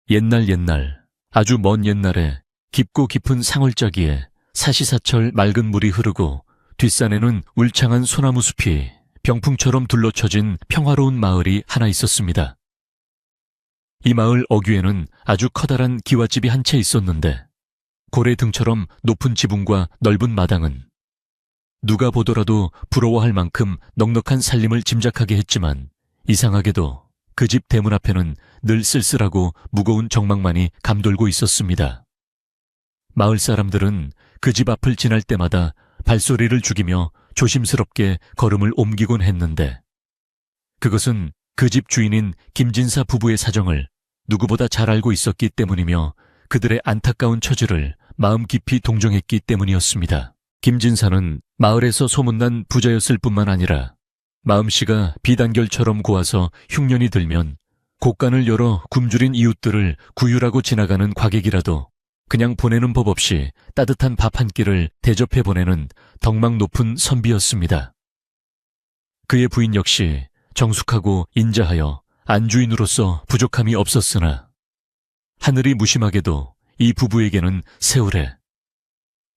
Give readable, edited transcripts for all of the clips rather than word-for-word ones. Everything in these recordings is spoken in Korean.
옛날 아주 먼 옛날에 깊고 깊은 상월자기에 사시사철 맑은 물이 흐르고 뒷산에는 울창한 소나무 숲이 병풍처럼 둘러쳐진 평화로운 마을이 하나 있었습니다. 이 마을 어귀에는 아주 커다란 기와집이 한 채 있었는데 고래 등처럼 높은 지붕과 넓은 마당은 누가 보더라도 부러워할 만큼 넉넉한 살림을 짐작하게 했지만 이상하게도 그 집 대문 앞에는 늘 쓸쓸하고 무거운 정막만이 감돌고 있었습니다. 마을 사람들은 그 집 앞을 지날 때마다 발소리를 죽이며 조심스럽게 걸음을 옮기곤 했는데 그것은 그 집 주인인 김진사 부부의 사정을 누구보다 잘 알고 있었기 때문이며 그들의 안타까운 처지를 마음 깊이 동정했기 때문이었습니다. 김진사는 마을에서 소문난 부자였을 뿐만 아니라 마음씨가 비단결처럼 고와서 흉년이 들면 곳간을 열어 굶주린 이웃들을 구휼하고 지나가는 과객이라도 그냥 보내는 법 없이 따뜻한 밥 한 끼를 대접해 보내는 덕망 높은 선비였습니다. 그의 부인 역시 정숙하고 인자하여 안주인으로서 부족함이 없었으나 하늘이 무심하게도 이 부부에게는 세월에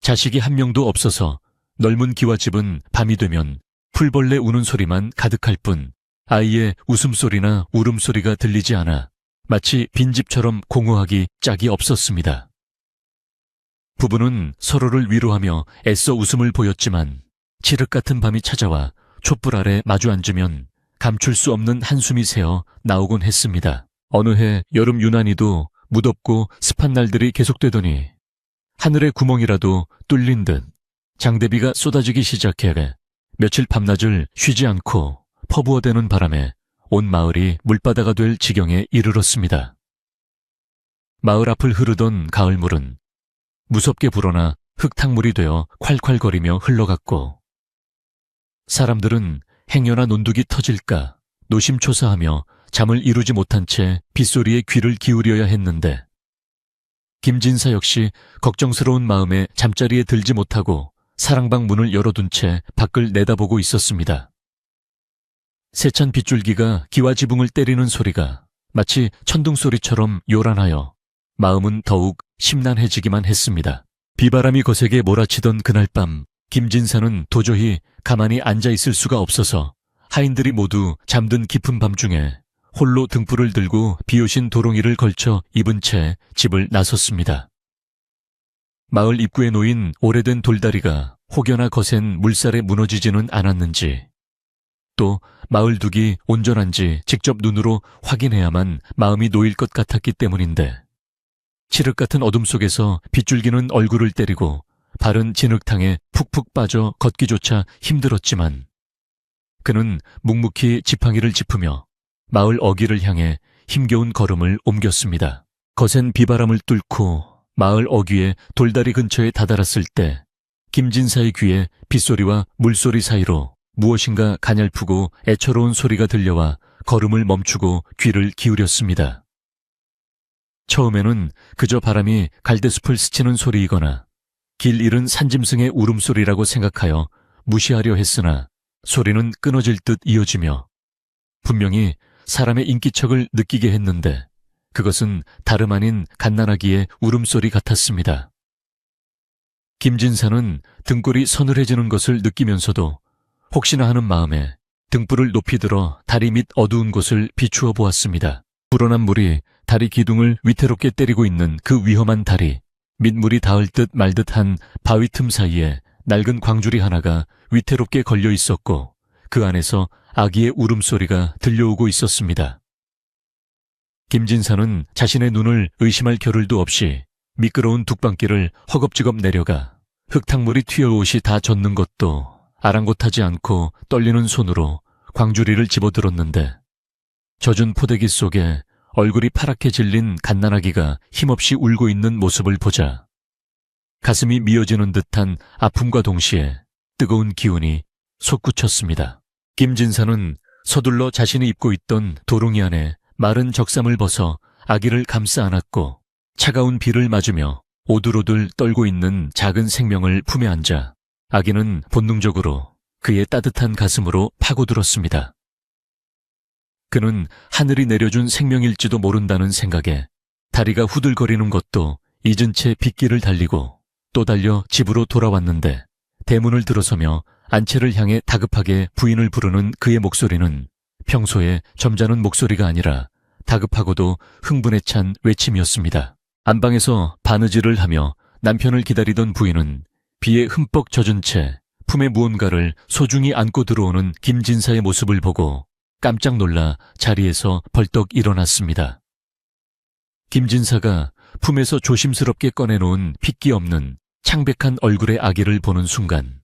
자식이 한 명도 없어서 넓은 기와집은 밤이 되면 풀벌레 우는 소리만 가득할 뿐 아이의 웃음소리나 울음소리가 들리지 않아 마치 빈집처럼 공허하기 짝이 없었습니다. 부부는 서로를 위로하며 애써 웃음을 보였지만 칠흑 같은 밤이 찾아와 촛불 아래 마주 앉으면 감출 수 없는 한숨이 새어 나오곤 했습니다. 어느 해 여름 유난히도 무덥고 습한 날들이 계속되더니 하늘의 구멍이라도 뚫린 듯 장대비가 쏟아지기 시작해 며칠 밤낮을 쉬지 않고 퍼부어대는 바람에 온 마을이 물바다가 될 지경에 이르렀습니다. 마을 앞을 흐르던 가을물은 무섭게 불어나 흙탕물이 되어 콸콸거리며 흘러갔고 사람들은 행여나 논둑이 터질까 노심초사하며 잠을 이루지 못한 채 빗소리에 귀를 기울여야 했는데 김진사 역시 걱정스러운 마음에 잠자리에 들지 못하고 사랑방 문을 열어둔 채 밖을 내다보고 있었습니다. 세찬 빗줄기가 기와 지붕을 때리는 소리가 마치 천둥소리처럼 요란하여 마음은 더욱 심란해지기만 했습니다. 비바람이 거세게 몰아치던 그날 밤 김진사는 도저히 가만히 앉아있을 수가 없어서 하인들이 모두 잠든 깊은 밤중에 홀로 등불을 들고 비오신 도롱이를 걸쳐 입은 채 집을 나섰습니다. 마을 입구에 놓인 오래된 돌다리가 혹여나 거센 물살에 무너지지는 않았는지 또 마을 둑이 온전한지 직접 눈으로 확인해야만 마음이 놓일 것 같았기 때문인데 칠흑 같은 어둠 속에서 빗줄기는 얼굴을 때리고 발은 진흙탕에 푹푹 빠져 걷기조차 힘들었지만 그는 묵묵히 지팡이를 짚으며 마을 어귀를 향해 힘겨운 걸음을 옮겼습니다. 거센 비바람을 뚫고 마을 어귀의 돌다리 근처에 다다랐을 때 김진사의 귀에 빗소리와 물소리 사이로 무엇인가 가냘프고 애처로운 소리가 들려와 걸음을 멈추고 귀를 기울였습니다. 처음에는 그저 바람이 갈대숲을 스치는 소리이거나 길 잃은 산짐승의 울음소리라고 생각하여 무시하려 했으나 소리는 끊어질 듯 이어지며 분명히 사람의 인기척을 느끼게 했는데 그것은 다름 아닌 갓난아기의 울음소리 같았습니다. 김진사는 등골이 서늘해지는 것을 느끼면서도 혹시나 하는 마음에 등불을 높이 들어 다리 밑 어두운 곳을 비추어 보았습니다. 불어난 물이 다리 기둥을 위태롭게 때리고 있는 그 위험한 다리, 밑물이 닿을 듯 말 듯한 바위 틈 사이에 낡은 광주리 하나가 위태롭게 걸려 있었고 그 안에서 아기의 울음소리가 들려오고 있었습니다. 김진사는 자신의 눈을 의심할 겨를도 없이 미끄러운 둑방길을 허겁지겁 내려가 흙탕물이 튀어오시 다 젖는 것도 아랑곳하지 않고 떨리는 손으로 광주리를 집어들었는데 젖은 포대기 속에 얼굴이 파랗게 질린 갓난아기가 힘없이 울고 있는 모습을 보자 가슴이 미어지는 듯한 아픔과 동시에 뜨거운 기운이 솟구쳤습니다. 김진사는 서둘러 자신이 입고 있던 도롱이 안에 마른 적삼을 벗어 아기를 감싸 안았고 차가운 비를 맞으며 오들오들 떨고 있는 작은 생명을 품에 안자 아기는 본능적으로 그의 따뜻한 가슴으로 파고들었습니다. 그는 하늘이 내려준 생명일지도 모른다는 생각에 다리가 후들거리는 것도 잊은 채 빗길을 달리고 또 달려 집으로 돌아왔는데 대문을 들어서며 안채를 향해 다급하게 부인을 부르는 그의 목소리는 평소에 점잖은 목소리가 아니라 다급하고도 흥분에 찬 외침이었습니다. 안방에서 바느질을 하며 남편을 기다리던 부인은 비에 흠뻑 젖은 채 품에 무언가를 소중히 안고 들어오는 김진사의 모습을 보고 깜짝 놀라 자리에서 벌떡 일어났습니다. 김진사가 품에서 조심스럽게 꺼내놓은 핏기 없는 창백한 얼굴의 아기를 보는 순간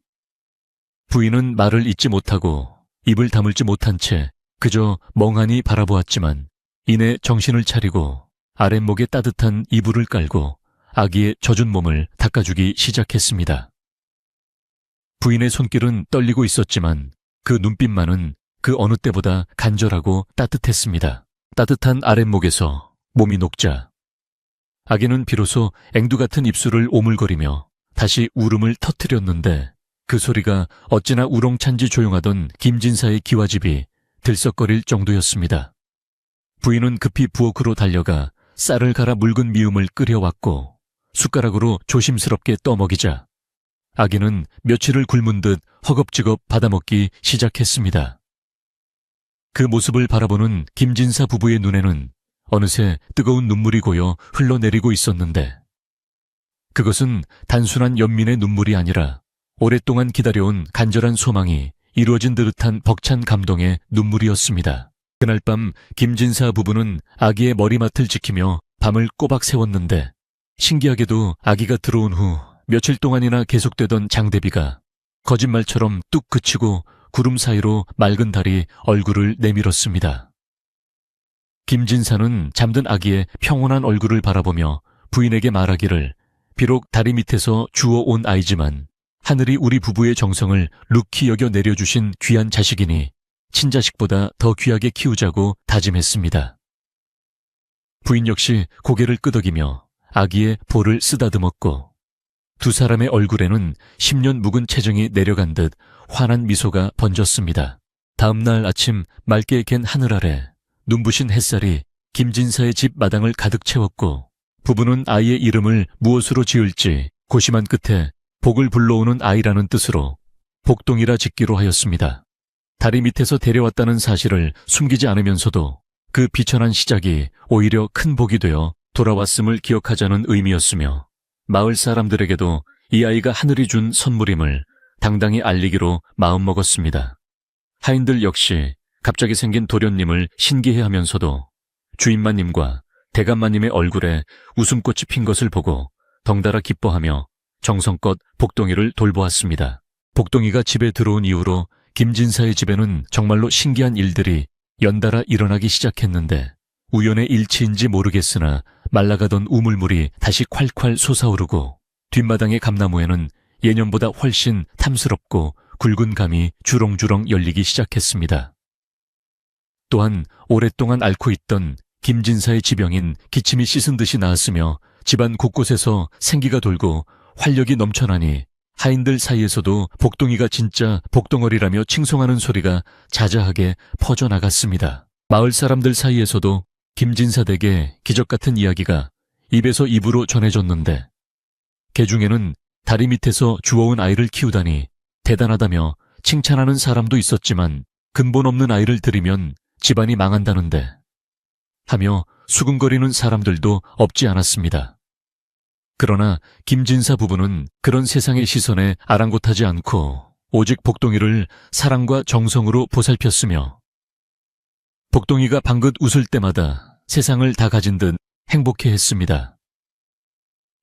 부인은 말을 잇지 못하고 입을 다물지 못한 채 그저 멍하니 바라보았지만 이내 정신을 차리고 아랫목에 따뜻한 이불을 깔고 아기의 젖은 몸을 닦아주기 시작했습니다. 부인의 손길은 떨리고 있었지만 그 눈빛만은 그 어느 때보다 간절하고 따뜻했습니다. 따뜻한 아랫목에서 몸이 녹자 아기는 비로소 앵두 같은 입술을 오물거리며 다시 울음을 터뜨렸는데 그 소리가 어찌나 우렁찬지 조용하던 김진사의 기와집이 들썩거릴 정도였습니다. 부인은 급히 부엌으로 달려가 쌀을 갈아 묽은 미음을 끓여왔고 숟가락으로 조심스럽게 떠먹이자 아기는 며칠을 굶은 듯 허겁지겁 받아먹기 시작했습니다. 그 모습을 바라보는 김진사 부부의 눈에는 어느새 뜨거운 눈물이 고여 흘러내리고 있었는데 그것은 단순한 연민의 눈물이 아니라 오랫동안 기다려온 간절한 소망이 이루어진 듯한 벅찬 감동의 눈물이었습니다. 그날 밤 김진사 부부는 아기의 머리맡을 지키며 밤을 꼬박 새웠는데 신기하게도 아기가 들어온 후 며칠 동안이나 계속되던 장대비가 거짓말처럼 뚝 그치고 구름 사이로 맑은 달이 얼굴을 내밀었습니다. 김진사는 잠든 아기의 평온한 얼굴을 바라보며 부인에게 말하기를 비록 다리 밑에서 주워온 아이지만 하늘이 우리 부부의 정성을 룩히 여겨 내려주신 귀한 자식이니 친자식보다 더 귀하게 키우자고 다짐했습니다. 부인 역시 고개를 끄덕이며 아기의 볼을 쓰다듬었고 두 사람의 얼굴에는 10년 묵은 체정이 내려간 듯 환한 미소가 번졌습니다. 다음 날 아침 맑게 갠 하늘 아래 눈부신 햇살이 김진사의 집 마당을 가득 채웠고 부부는 아이의 이름을 무엇으로 지을지 고심한 끝에 복을 불러오는 아이라는 뜻으로 복동이라 짓기로 하였습니다. 다리 밑에서 데려왔다는 사실을 숨기지 않으면서도 그 비천한 시작이 오히려 큰 복이 되어 돌아왔음을 기억하자는 의미였으며 마을 사람들에게도 이 아이가 하늘이 준 선물임을 당당히 알리기로 마음먹었습니다. 하인들 역시 갑자기 생긴 도련님을 신기해하면서도 주인마님과 대감마님의 얼굴에 웃음꽃이 핀 것을 보고 덩달아 기뻐하며 정성껏 복동이를 돌보았습니다. 복동이가 집에 들어온 이후로 김진사의 집에는 정말로 신기한 일들이 연달아 일어나기 시작했는데 우연의 일치인지 모르겠으나 말라가던 우물물이 다시 콸콸 솟아오르고 뒷마당의 감나무에는 예년보다 훨씬 탐스럽고 굵은 감이 주렁주렁 열리기 시작했습니다. 또한 오랫동안 앓고 있던 김진사의 지병인 기침이 씻은 듯이 나았으며 집안 곳곳에서 생기가 돌고 활력이 넘쳐나니 하인들 사이에서도 복동이가 진짜 복덩어리라며 칭송하는 소리가 자자하게 퍼져나갔습니다. 마을 사람들 사이에서도 김진사 댁의 기적같은 이야기가 입에서 입으로 전해졌는데 개중에는 다리 밑에서 주워온 아이를 키우다니 대단하다며 칭찬하는 사람도 있었지만 근본 없는 아이를 들이면 집안이 망한다는데 하며 수근거리는 사람들도 없지 않았습니다. 그러나 김진사 부부는 그런 세상의 시선에 아랑곳하지 않고 오직 복동이를 사랑과 정성으로 보살폈으며 복동이가 방긋 웃을 때마다 세상을 다 가진 듯 행복해했습니다.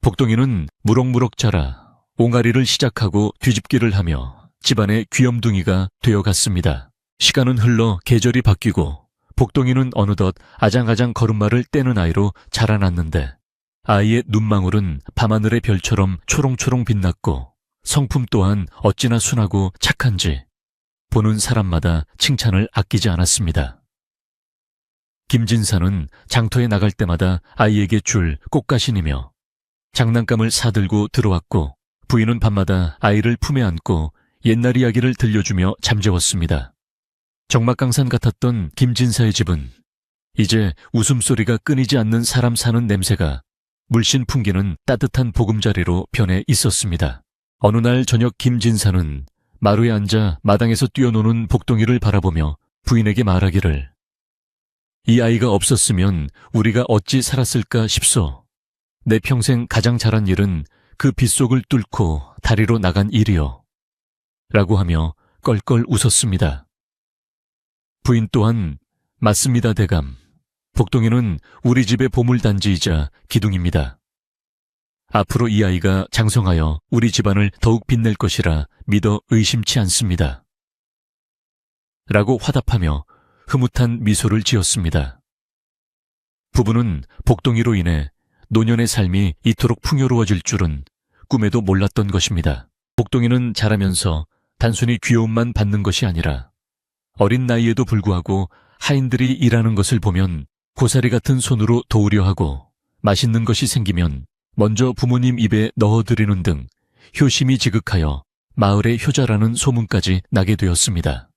복동이는 무럭무럭 자라 옹알이를 시작하고 뒤집기를 하며 집안의 귀염둥이가 되어갔습니다. 시간은 흘러 계절이 바뀌고 복동이는 어느덧 아장아장 걸음마를 떼는 아이로 자라났는데 아이의 눈망울은 밤하늘의 별처럼 초롱초롱 빛났고 성품 또한 어찌나 순하고 착한지 보는 사람마다 칭찬을 아끼지 않았습니다. 김진사는 장터에 나갈 때마다 아이에게 줄 꽃가신이며 장난감을 사들고 들어왔고 부인은 밤마다 아이를 품에 안고 옛날 이야기를 들려주며 잠재웠습니다. 적막강산 같았던 김진사의 집은 이제 웃음소리가 끊이지 않는 사람 사는 냄새가 물씬 풍기는 따뜻한 보금자리로 변해 있었습니다. 어느 날 저녁 김진사는 마루에 앉아 마당에서 뛰어노는 복동이를 바라보며 부인에게 말하기를, 이 아이가 없었으면 우리가 어찌 살았을까 싶소. 내 평생 가장 잘한 일은 그 빗속을 뚫고 다리로 나간 일이요. 라고 하며 껄껄 웃었습니다. 부인 또한, 맞습니다 대감. 복동이는 우리 집의 보물단지이자 기둥입니다. 앞으로 이 아이가 장성하여 우리 집안을 더욱 빛낼 것이라 믿어 의심치 않습니다. 라고 화답하며 흐뭇한 미소를 지었습니다. 부부는 복동이로 인해 노년의 삶이 이토록 풍요로워질 줄은 꿈에도 몰랐던 것입니다. 복동이는 자라면서 단순히 귀여움만 받는 것이 아니라 어린 나이에도 불구하고 하인들이 일하는 것을 보면 고사리 같은 손으로 도우려 하고 맛있는 것이 생기면 먼저 부모님 입에 넣어드리는 등 효심이 지극하여 마을의 효자라는 소문까지 나게 되었습니다.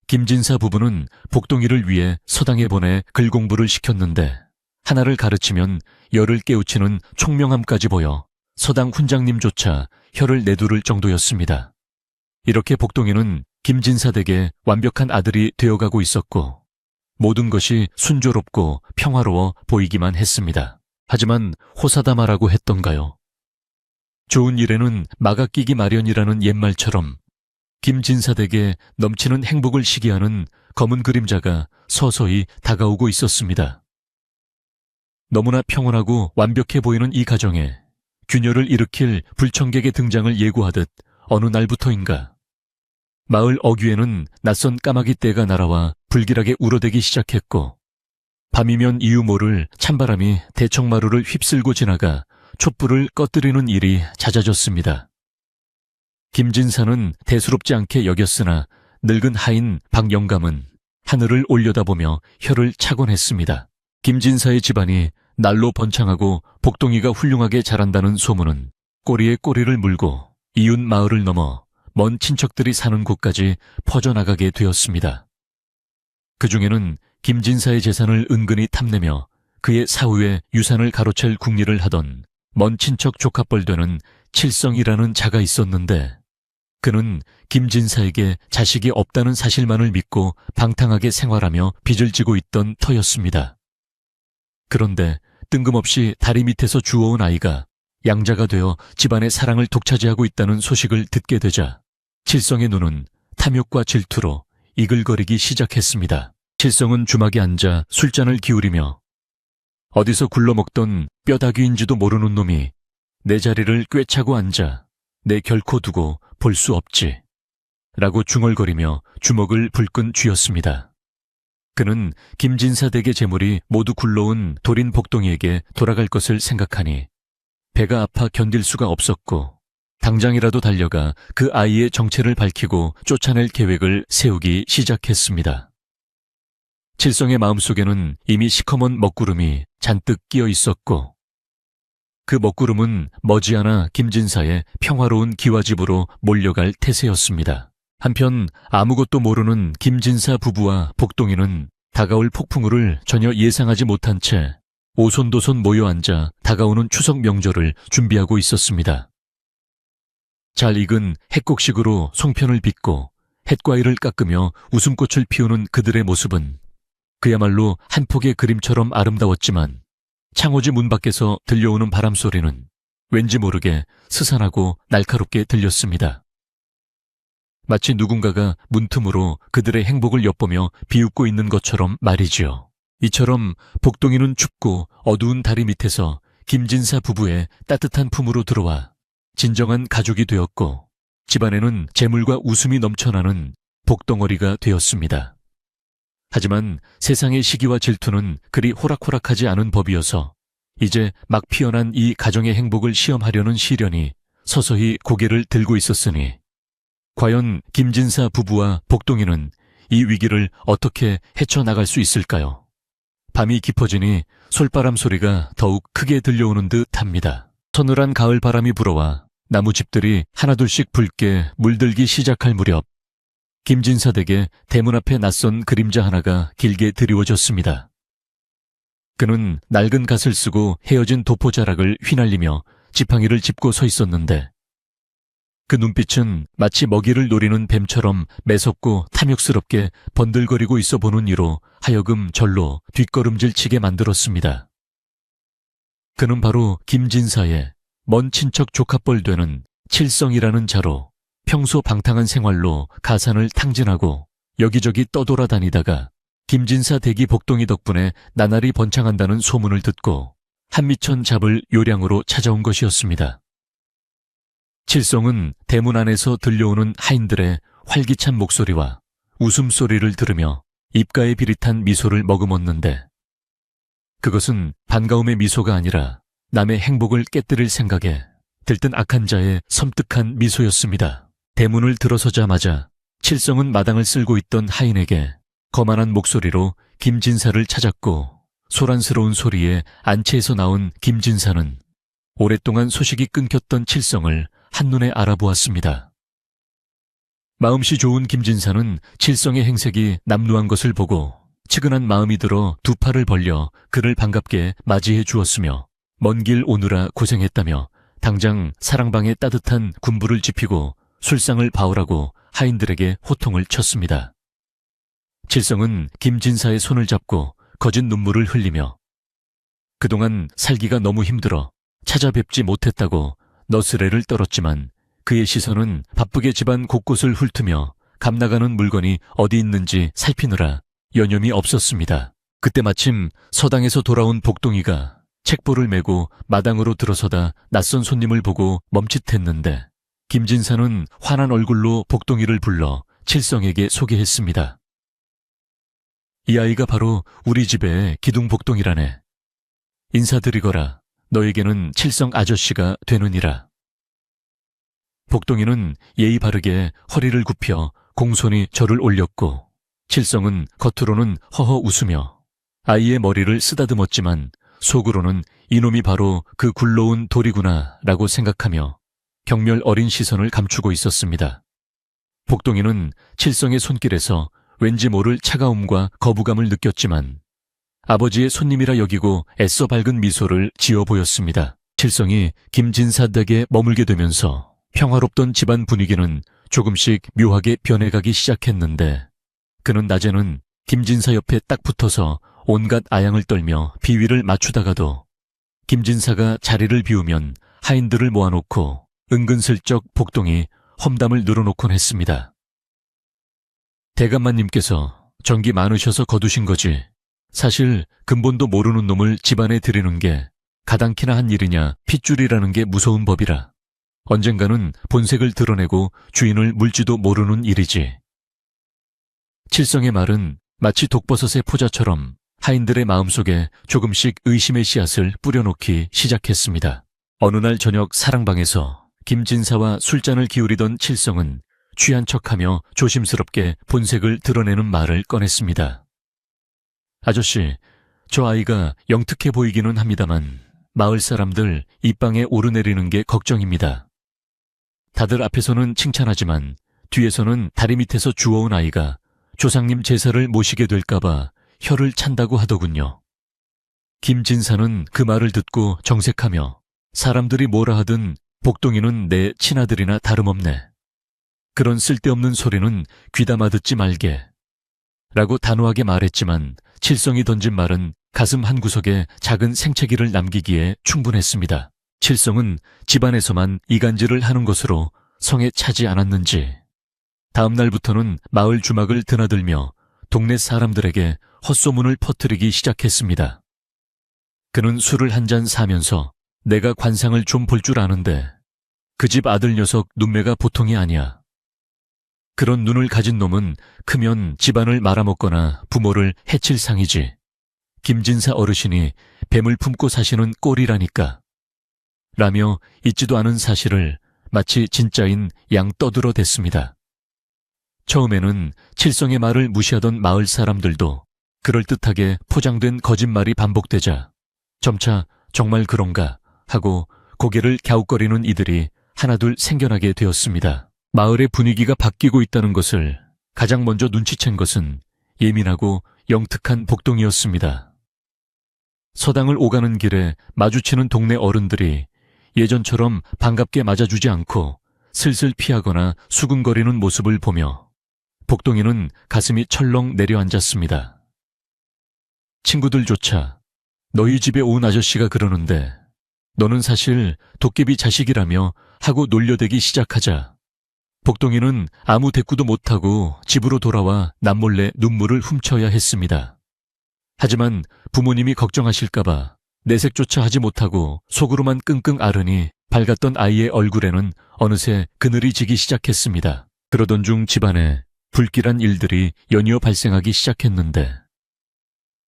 김진사 부부는 복동이를 위해 서당에 보내 글 공부를 시켰는데 하나를 가르치면 열을 깨우치는 총명함까지 보여 서당 훈장님조차 혀를 내두를 정도였습니다. 이렇게 복동이는 김진사 댁의 완벽한 아들이 되어가고 있었고 모든 것이 순조롭고 평화로워 보이기만 했습니다. 하지만 호사다마라고 했던가요? 좋은 일에는 막아 끼기 마련이라는 옛말처럼 김진사 댁에 넘치는 행복을 시기하는 검은 그림자가 서서히 다가오고 있었습니다. 너무나 평온하고 완벽해 보이는 이 가정에 균열을 일으킬 불청객의 등장을 예고하듯 어느 날부터인가 마을 어귀에는 낯선 까마귀 떼가 날아와 불길하게 울어대기 시작했고 밤이면 이유 모를 찬바람이 대청마루를 휩쓸고 지나가 촛불을 꺼뜨리는 일이 잦아졌습니다. 김진사는 대수롭지 않게 여겼으나 늙은 하인 박영감은 하늘을 올려다보며 혀를 차곤 했습니다. 김진사의 집안이 날로 번창하고 복동이가 훌륭하게 자란다는 소문은 꼬리에 꼬리를 물고 이웃 마을을 넘어 먼 친척들이 사는 곳까지 퍼져나가게 되었습니다. 그 중에는 김진사의 재산을 은근히 탐내며 그의 사후에 유산을 가로챌 궁리를 하던 먼 친척 조카뻘 되는 칠성이라는 자가 있었는데 그는 김진사에게 자식이 없다는 사실만을 믿고 방탕하게 생활하며 빚을 지고 있던 터였습니다. 그런데 뜬금없이 다리 밑에서 주워온 아이가 양자가 되어 집안의 사랑을 독차지하고 있다는 소식을 듣게 되자 칠성의 눈은 탐욕과 질투로 이글거리기 시작했습니다. 칠성은 주막에 앉아 술잔을 기울이며 어디서 굴러먹던 뼈다귀인지도 모르는 놈이 내 자리를 꿰차고 앉아 내 결코 두고 볼 수 없지 라고 중얼거리며 주먹을 불끈 쥐었습니다. 그는 김진사 댁의 재물이 모두 굴러온 도린 복동이에게 돌아갈 것을 생각하니 배가 아파 견딜 수가 없었고 당장이라도 달려가 그 아이의 정체를 밝히고 쫓아낼 계획을 세우기 시작했습니다. 칠성의 마음속에는 이미 시커먼 먹구름이 잔뜩 끼어 있었고 그 먹구름은 머지않아 김진사의 평화로운 기와집으로 몰려갈 태세였습니다. 한편 아무것도 모르는 김진사 부부와 복동이는 다가올 폭풍우를 전혀 예상하지 못한 채 오손도손 모여 앉아 다가오는 추석 명절을 준비하고 있었습니다. 잘 익은 핵곡식으로 송편을 빚고 햇과일을 깎으며 웃음꽃을 피우는 그들의 모습은 그야말로 한 폭의 그림처럼 아름다웠지만 창호지 문 밖에서 들려오는 바람소리는 왠지 모르게 스산하고 날카롭게 들렸습니다. 마치 누군가가 문틈으로 그들의 행복을 엿보며 비웃고 있는 것처럼 말이지요. 이처럼 복동이는 춥고 어두운 다리 밑에서 김진사 부부의 따뜻한 품으로 들어와 진정한 가족이 되었고 집안에는 재물과 웃음이 넘쳐나는 복덩어리가 되었습니다. 하지만 세상의 시기와 질투는 그리 호락호락하지 않은 법이어서 이제 막 피어난 이 가정의 행복을 시험하려는 시련이 서서히 고개를 들고 있었으니 과연 김진사 부부와 복동이는 이 위기를 어떻게 헤쳐나갈 수 있을까요? 밤이 깊어지니 솔바람 소리가 더욱 크게 들려오는 듯 합니다. 서늘한 가을 바람이 불어와 나무집들이 하나둘씩 붉게 물들기 시작할 무렵 김진사 댁의 대문 앞에 낯선 그림자 하나가 길게 드리워졌습니다. 그는 낡은 갓을 쓰고 헤어진 도포자락을 휘날리며 지팡이를 짚고 서 있었는데 그 눈빛은 마치 먹이를 노리는 뱀처럼 매섭고 탐욕스럽게 번들거리고 있어 보는 이로 하여금 절로 뒷걸음질치게 만들었습니다. 그는 바로 김진사의 먼 친척 조카뻘 되는 칠성이라는 자로 평소 방탕한 생활로 가산을 탕진하고 여기저기 떠돌아다니다가 김진사 대기 복동이 덕분에 나날이 번창한다는 소문을 듣고 한미천 잡을 요량으로 찾아온 것이었습니다. 칠성은 대문 안에서 들려오는 하인들의 활기찬 목소리와 웃음소리를 들으며 입가에 비릿한 미소를 머금었는데 그것은 반가움의 미소가 아니라 남의 행복을 깨뜨릴 생각에 들뜬 악한 자의 섬뜩한 미소였습니다. 대문을 들어서자마자 칠성은 마당을 쓸고 있던 하인에게 거만한 목소리로 김진사를 찾았고 소란스러운 소리에 안채에서 나온 김진사는 오랫동안 소식이 끊겼던 칠성을 한눈에 알아보았습니다. 마음씨 좋은 김진사는 칠성의 행색이 남루한 것을 보고 측은한 마음이 들어 두 팔을 벌려 그를 반갑게 맞이해 주었으며 먼 길 오느라 고생했다며 당장 사랑방에 따뜻한 군부를 지피고 술상을 바우라고 하인들에게 호통을 쳤습니다. 칠성은 김진사의 손을 잡고 거진 눈물을 흘리며 그동안 살기가 너무 힘들어 찾아뵙지 못했다고 너스레를 떨었지만 그의 시선은 바쁘게 집안 곳곳을 훑으며 감나가는 물건이 어디 있는지 살피느라 여념이 없었습니다. 그때 마침 서당에서 돌아온 복동이가 책보를 메고 마당으로 들어서다 낯선 손님을 보고 멈칫했는데 김진사는 환한 얼굴로 복동이를 불러 칠성에게 소개했습니다. 이 아이가 바로 우리 집의 기둥복동이라네. 인사드리거라. 너에게는 칠성 아저씨가 되느니라. 복동이는 예의 바르게 허리를 굽혀 공손히 절을 올렸고 칠성은 겉으로는 허허 웃으며 아이의 머리를 쓰다듬었지만 속으로는 이놈이 바로 그 굴러온 돌이구나 라고 생각하며 경멸 어린 시선을 감추고 있었습니다. 복동이는 칠성의 손길에서 왠지 모를 차가움과 거부감을 느꼈지만 아버지의 손님이라 여기고 애써 밝은 미소를 지어 보였습니다. 칠성이 김진사 댁에 머물게 되면서 평화롭던 집안 분위기는 조금씩 묘하게 변해가기 시작했는데 그는 낮에는 김진사 옆에 딱 붙어서 온갖 아양을 떨며 비위를 맞추다가도 김진사가 자리를 비우면 하인들을 모아놓고 은근슬쩍 복동이 험담을 늘어놓곤 했습니다. 대감마님께서 정기 많으셔서 거두신 거지. 사실 근본도 모르는 놈을 집안에 들이는 게 가당키나 한 일이냐. 핏줄이라는 게 무서운 법이라. 언젠가는 본색을 드러내고 주인을 물지도 모르는 일이지. 칠성의 말은 마치 독버섯의 포자처럼 하인들의 마음속에 조금씩 의심의 씨앗을 뿌려놓기 시작했습니다. 어느 날 저녁 사랑방에서 김진사와 술잔을 기울이던 칠성은 취한 척하며 조심스럽게 본색을 드러내는 말을 꺼냈습니다. 아저씨, 저 아이가 영특해 보이기는 합니다만 마을 사람들 입방에 오르내리는 게 걱정입니다. 다들 앞에서는 칭찬하지만 뒤에서는 다리 밑에서 주워온 아이가 조상님 제사를 모시게 될까봐 혀를 찬다고 하더군요. 김진사는 그 말을 듣고 정색하며 사람들이 뭐라 하든 복동이는 내 친아들이나 다름없네. 그런 쓸데없는 소리는 귀담아 듣지 말게. 라고 단호하게 말했지만 칠성이 던진 말은 가슴 한구석에 작은 생채기를 남기기에 충분했습니다. 칠성은 집안에서만 이간질을 하는 것으로 성에 차지 않았는지 다음 날부터는 마을 주막을 드나들며 동네 사람들에게 헛소문을 퍼뜨리기 시작했습니다. 그는 술을 한 잔 사면서 내가 관상을 좀 볼 줄 아는데 그 집 아들 녀석 눈매가 보통이 아니야. 그런 눈을 가진 놈은 크면 집안을 말아먹거나 부모를 해칠 상이지. 김진사 어르신이 뱀을 품고 사시는 꼴이라니까. 라며 있지도 않은 사실을 마치 진짜인 양 떠들어댔습니다. 처음에는 칠성의 말을 무시하던 마을 사람들도 그럴듯하게 포장된 거짓말이 반복되자 점차 정말 그런가 하고 고개를 갸웃거리는 이들이 하나둘 생겨나게 되었습니다. 마을의 분위기가 바뀌고 있다는 것을 가장 먼저 눈치챈 것은 예민하고 영특한 복동이었습니다. 서당을 오가는 길에 마주치는 동네 어른들이 예전처럼 반갑게 맞아주지 않고 슬슬 피하거나 수근거리는 모습을 보며 복동이는 가슴이 철렁 내려앉았습니다. 친구들조차 너희 집에 온 아저씨가 그러는데 너는 사실 도깨비 자식이라며 하고 놀려대기 시작하자 복동이는 아무 대꾸도 못하고 집으로 돌아와 남몰래 눈물을 훔쳐야 했습니다. 하지만 부모님이 걱정하실까봐 내색조차 하지 못하고 속으로만 끙끙 앓으니 밝았던 아이의 얼굴에는 어느새 그늘이 지기 시작했습니다. 그러던 중 집안에 불길한 일들이 연이어 발생하기 시작했는데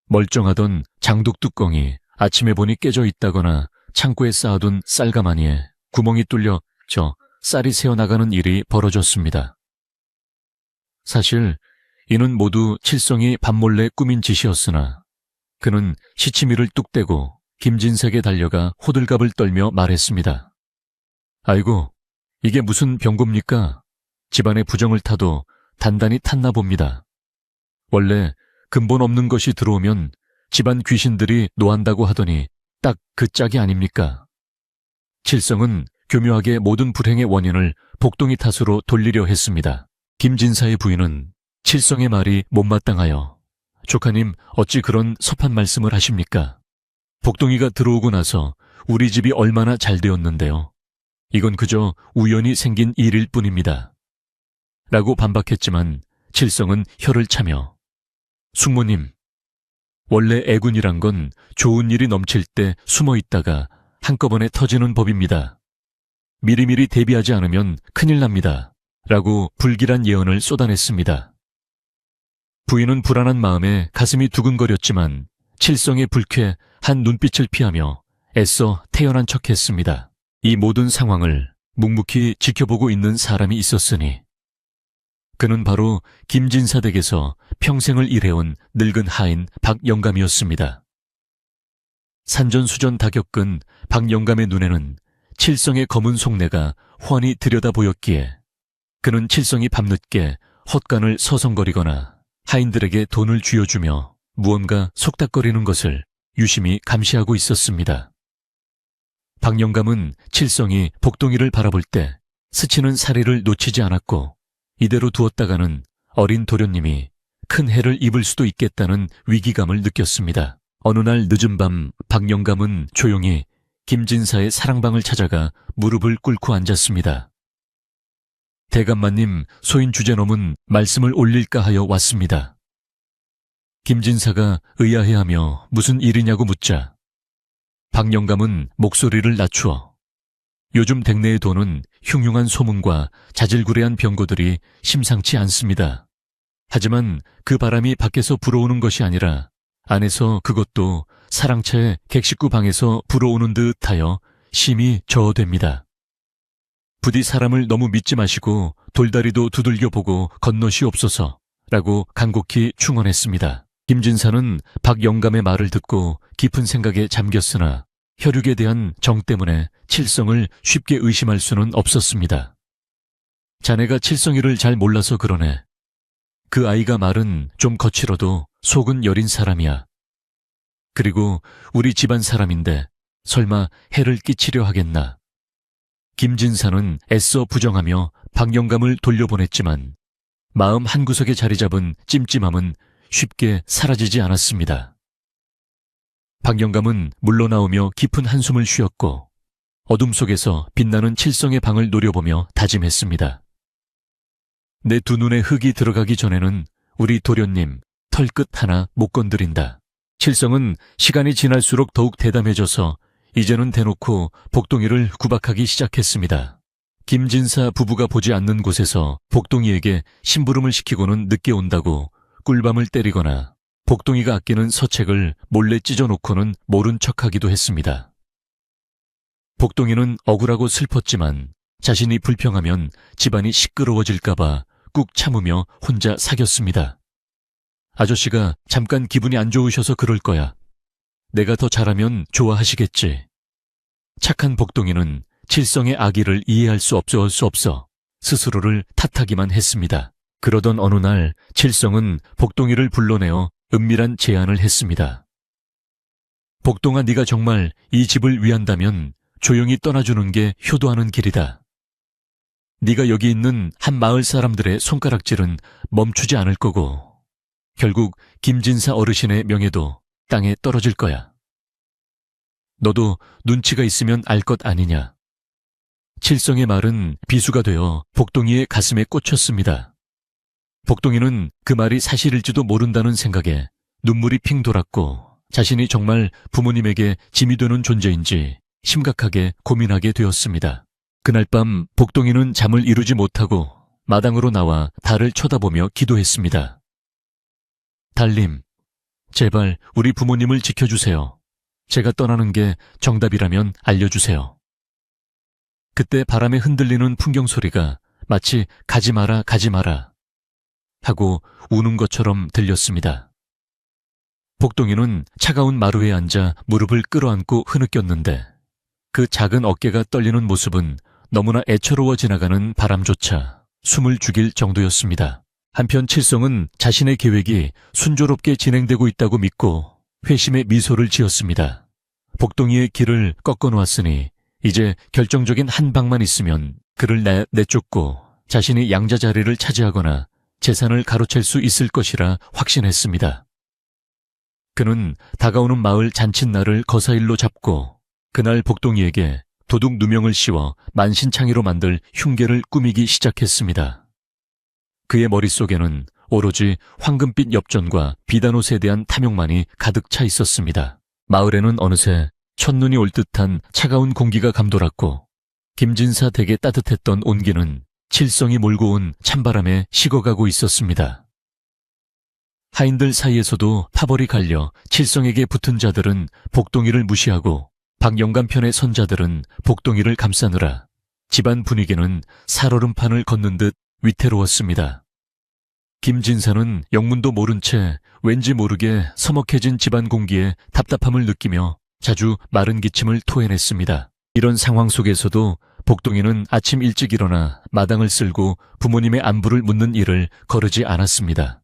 멀쩡하던 장독 뚜껑이 아침에 보니 깨져 있다거나 창고에 쌓아둔 쌀가마니에 구멍이 뚫려 쌀이 새어나가는 일이 벌어졌습니다. 사실 이는 모두 칠성이 밤몰래 꾸민 짓이었으나 그는 시치미를 뚝 떼고 김진색에 달려가 호들갑을 떨며 말했습니다. 아이고, 이게 무슨 병고입니까? 집안에 부정을 타도 단단히 탔나 봅니다. 원래 근본 없는 것이 들어오면 집안 귀신들이 노한다고 하더니 딱 그 짝이 아닙니까? 칠성은 교묘하게 모든 불행의 원인을 복동이 탓으로 돌리려 했습니다. 김진사의 부인은 칠성의 말이 못마땅하여 조카님 어찌 그런 섭한 말씀을 하십니까? 복동이가 들어오고 나서 우리 집이 얼마나 잘 되었는데요. 이건 그저 우연히 생긴 일일 뿐입니다. 라고 반박했지만 칠성은 혀를 차며 숙모님, 원래 애군이란 건 좋은 일이 넘칠 때 숨어 있다가 한꺼번에 터지는 법입니다. 미리미리 대비하지 않으면 큰일 납니다. 라고 불길한 예언을 쏟아냈습니다. 부인은 불안한 마음에 가슴이 두근거렸지만 칠성의 불쾌 한 눈빛을 피하며 애써 태연한 척했습니다. 이 모든 상황을 묵묵히 지켜보고 있는 사람이 있었으니 그는 바로 김진사 댁에서 평생을 일해온 늙은 하인 박영감이었습니다. 산전수전 다 겪은 박영감의 눈에는 칠성의 검은 속내가 훤히 들여다보였기에 그는 칠성이 밤늦게 헛간을 서성거리거나 하인들에게 돈을 쥐어주며 무언가 속닥거리는 것을 유심히 감시하고 있었습니다. 박영감은 칠성이 복동이를 바라볼 때 스치는 사리를 놓치지 않았고 이대로 두었다가는 어린 도련님이 큰 해를 입을 수도 있겠다는 위기감을 느꼈습니다. 어느 날 늦은 밤 박영감은 조용히 김진사의 사랑방을 찾아가 무릎을 꿇고 앉았습니다. 대감마님, 소인 주제넘은 말씀을 올릴까 하여 왔습니다. 김진사가 의아해하며 무슨 일이냐고 묻자 박영감은 목소리를 낮추어 요즘 댁내에 도는 흉흉한 소문과 자질구레한 병고들이 심상치 않습니다. 하지만 그 바람이 밖에서 불어오는 것이 아니라 안에서 그것도 사랑채 객식구 방에서 불어오는 듯하여 심히 저어됩니다. 부디 사람을 너무 믿지 마시고 돌다리도 두들겨 보고 건너시옵소서 라고 간곡히 충언했습니다. 김진사는 박영감의 말을 듣고 깊은 생각에 잠겼으나 혈육에 대한 정 때문에 칠성을 쉽게 의심할 수는 없었습니다. 자네가 칠성이를 잘 몰라서 그러네. 그 아이가 말은 좀 거칠어도 속은 여린 사람이야. 그리고 우리 집안 사람인데 설마 해를 끼치려 하겠나. 김진사는 애써 부정하며 박영감을 돌려보냈지만 마음 한구석에 자리 잡은 찜찜함은 쉽게 사라지지 않았습니다. 박영감은 물러나오며 깊은 한숨을 쉬었고 어둠 속에서 빛나는 칠성의 방을 노려보며 다짐했습니다. 내 두 눈에 흙이 들어가기 전에는 우리 도련님 털끝 하나 못 건드린다. 칠성은 시간이 지날수록 더욱 대담해져서 이제는 대놓고 복동이를 구박하기 시작했습니다. 김진사 부부가 보지 않는 곳에서 복동이에게 심부름을 시키고는 늦게 온다고 꿀밤을 때리거나 복동이가 아끼는 서책을 몰래 찢어놓고는 모른 척하기도 했습니다. 복동이는 억울하고 슬펐지만 자신이 불평하면 집안이 시끄러워질까봐 꾹 참으며 혼자 사겼습니다. 아저씨가 잠깐 기분이 안 좋으셔서 그럴 거야. 내가 더 잘하면 좋아하시겠지. 착한 복동이는 칠성의 악의를 이해할 수 없어 스스로를 탓하기만 했습니다. 그러던 어느 날 칠성은 복동이를 불러내어 은밀한 제안을 했습니다. 복동아, 네가 정말 이 집을 위한다면 조용히 떠나주는 게 효도하는 길이다. 네가 여기 있는 한 마을 사람들의 손가락질은 멈추지 않을 거고 결국 김진사 어르신의 명예도 땅에 떨어질 거야. 너도 눈치가 있으면 알 것 아니냐. 칠성의 말은 비수가 되어 복동이의 가슴에 꽂혔습니다. 복동이는 그 말이 사실일지도 모른다는 생각에 눈물이 핑 돌았고 자신이 정말 부모님에게 짐이 되는 존재인지 심각하게 고민하게 되었습니다. 그날 밤 복동이는 잠을 이루지 못하고 마당으로 나와 달을 쳐다보며 기도했습니다. 달님, 제발 우리 부모님을 지켜주세요. 제가 떠나는 게 정답이라면 알려주세요. 그때 바람에 흔들리는 풍경 소리가 마치 가지 마라 가지 마라 하고 우는 것처럼 들렸습니다. 복동이는 차가운 마루에 앉아 무릎을 끌어안고 흐느꼈는데 그 작은 어깨가 떨리는 모습은 너무나 애처로워 지나가는 바람조차 숨을 죽일 정도였습니다. 한편 칠성은 자신의 계획이 순조롭게 진행되고 있다고 믿고 회심의 미소를 지었습니다. 복동이의 길을 꺾어 놓았으니 이제 결정적인 한 방만 있으면 그를 내쫓고 자신이 양자 자리를 차지하거나 재산을 가로챌 수 있을 것이라 확신했습니다. 그는 다가오는 마을 잔칫날을 거사일로 잡고 그날 복동이에게 도둑 누명을 씌워 만신창이로 만들 흉계를 꾸미기 시작했습니다. 그의 머릿속에는 오로지 황금빛 엽전과 비단옷에 대한 탐욕만이 가득 차 있었습니다. 마을에는 어느새 첫눈이 올 듯한 차가운 공기가 감돌았고 김진사 댁에 따뜻했던 온기는 칠성이 몰고 온 찬바람에 식어가고 있었습니다. 하인들 사이에서도 파벌이 갈려 칠성에게 붙은 자들은 복동이를 무시하고 박영감 편의 선자들은 복동이를 감싸느라 집안 분위기는 살얼음판을 걷는 듯 위태로웠습니다. 김진사는 영문도 모른 채 왠지 모르게 서먹해진 집안 공기에 답답함을 느끼며 자주 마른 기침을 토해냈습니다. 이런 상황 속에서도 복동이는 아침 일찍 일어나 마당을 쓸고 부모님의 안부를 묻는 일을 거르지 않았습니다.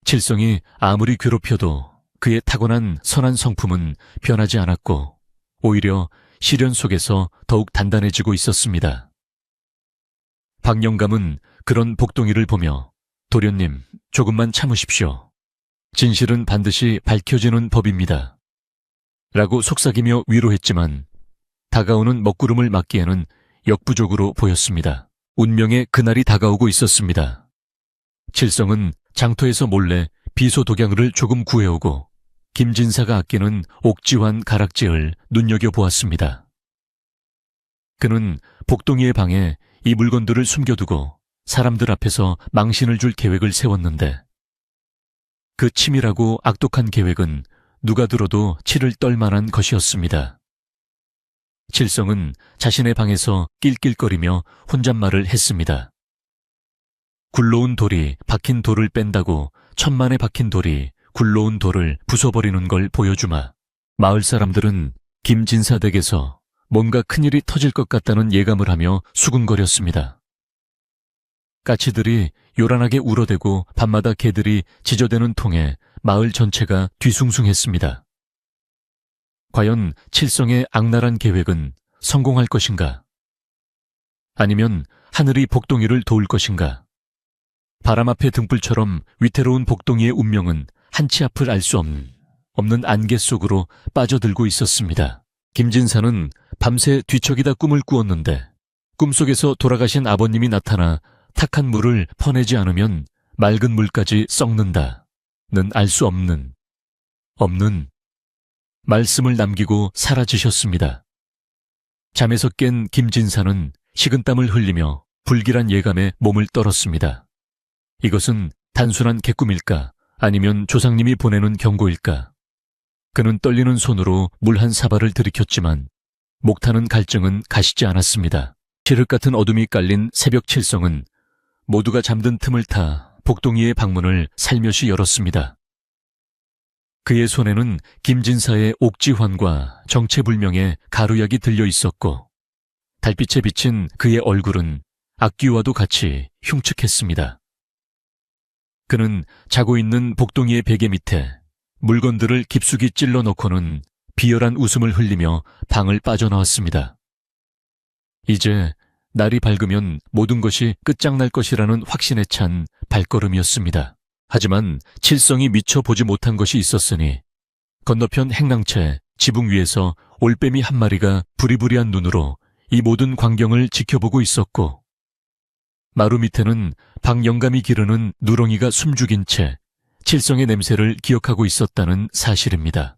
칠성이 아무리 괴롭혀도 그의 타고난 선한 성품은 변하지 않았고 오히려 시련 속에서 더욱 단단해지고 있었습니다. 박영감은 그런 복동이를 보며 도련님, 조금만 참으십시오. 진실은 반드시 밝혀지는 법입니다. 라고 속삭이며 위로했지만 다가오는 먹구름을 막기에는 역부족으로 보였습니다. 운명의 그날이 다가오고 있었습니다. 칠성은 장터에서 몰래 비소 독양을 조금 구해오고 김진사가 아끼는 옥지환 가락지를 눈여겨보았습니다. 그는 복동이의 방에 이 물건들을 숨겨두고 사람들 앞에서 망신을 줄 계획을 세웠는데 그 치밀하고 악독한 계획은 누가 들어도 치를 떨만한 것이었습니다. 칠성은 자신의 방에서 낄낄거리며 혼잣말을 했습니다. 굴러온 돌이 박힌 돌을 뺀다고 천만에 박힌 돌이 굴러온 돌을 부숴버리는 걸 보여주마. 마을 사람들은 김진사 댁에서 뭔가 큰일이 터질 것 같다는 예감을 하며 수군거렸습니다. 까치들이 요란하게 울어대고 밤마다 개들이 짖어대는 통에 마을 전체가 뒤숭숭했습니다. 과연 칠성의 악랄한 계획은 성공할 것인가? 아니면 하늘이 복동이를 도울 것인가? 바람 앞의 등불처럼 위태로운 복동이의 운명은 한치 앞을 알 수 없는 안개 속으로 빠져들고 있었습니다. 김진사는 밤새 뒤척이다 꿈을 꾸었는데 꿈속에서 돌아가신 아버님이 나타나 탁한 물을 퍼내지 않으면 맑은 물까지 썩는다는 알 수 없는 말씀을 남기고 사라지셨습니다. 잠에서 깬 김진사는 식은땀을 흘리며 불길한 예감에 몸을 떨었습니다. 이것은 단순한 개꿈일까? 아니면 조상님이 보내는 경고일까? 그는 떨리는 손으로 물 한 사발을 들이켰지만 목타는 갈증은 가시지 않았습니다. 칠흑 같은 어둠이 깔린 새벽 칠성은 모두가 잠든 틈을 타 복동이의 방문을 살며시 열었습니다. 그의 손에는 김진사의 옥지환과 정체불명의 가루약이 들려 있었고 달빛에 비친 그의 얼굴은 악귀와도 같이 흉측했습니다. 그는 자고 있는 복동이의 베개 밑에 물건들을 깊숙이 찔러 넣고는 비열한 웃음을 흘리며 방을 빠져나왔습니다. 이제 날이 밝으면 모든 것이 끝장날 것이라는 확신에 찬 발걸음이었습니다. 하지만 칠성이 미처 보지 못한 것이 있었으니 건너편 행랑채 지붕 위에서 올빼미 한 마리가 부리부리한 눈으로 이 모든 광경을 지켜보고 있었고, 마루 밑에는 방 영감이 기르는 누렁이가 숨죽인 채 칠성의 냄새를 기억하고 있었다는 사실입니다.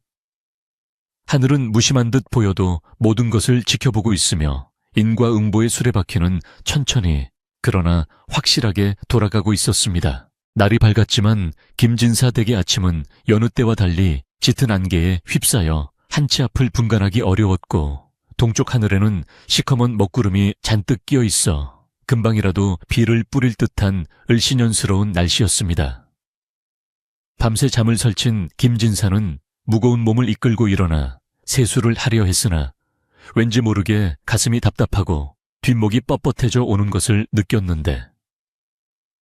하늘은 무심한 듯 보여도 모든 것을 지켜보고 있으며 인과응보의 수레바퀴는 천천히 그러나 확실하게 돌아가고 있었습니다. 날이 밝았지만 김진사 댁의 아침은 여느 때와 달리 짙은 안개에 휩싸여 한치 앞을 분간하기 어려웠고, 동쪽 하늘에는 시커먼 먹구름이 잔뜩 끼어 있어 금방이라도 비를 뿌릴 듯한 을씨년스러운 날씨였습니다. 밤새 잠을 설친 김진사는 무거운 몸을 이끌고 일어나 세수를 하려 했으나 왠지 모르게 가슴이 답답하고 뒷목이 뻣뻣해져 오는 것을 느꼈는데,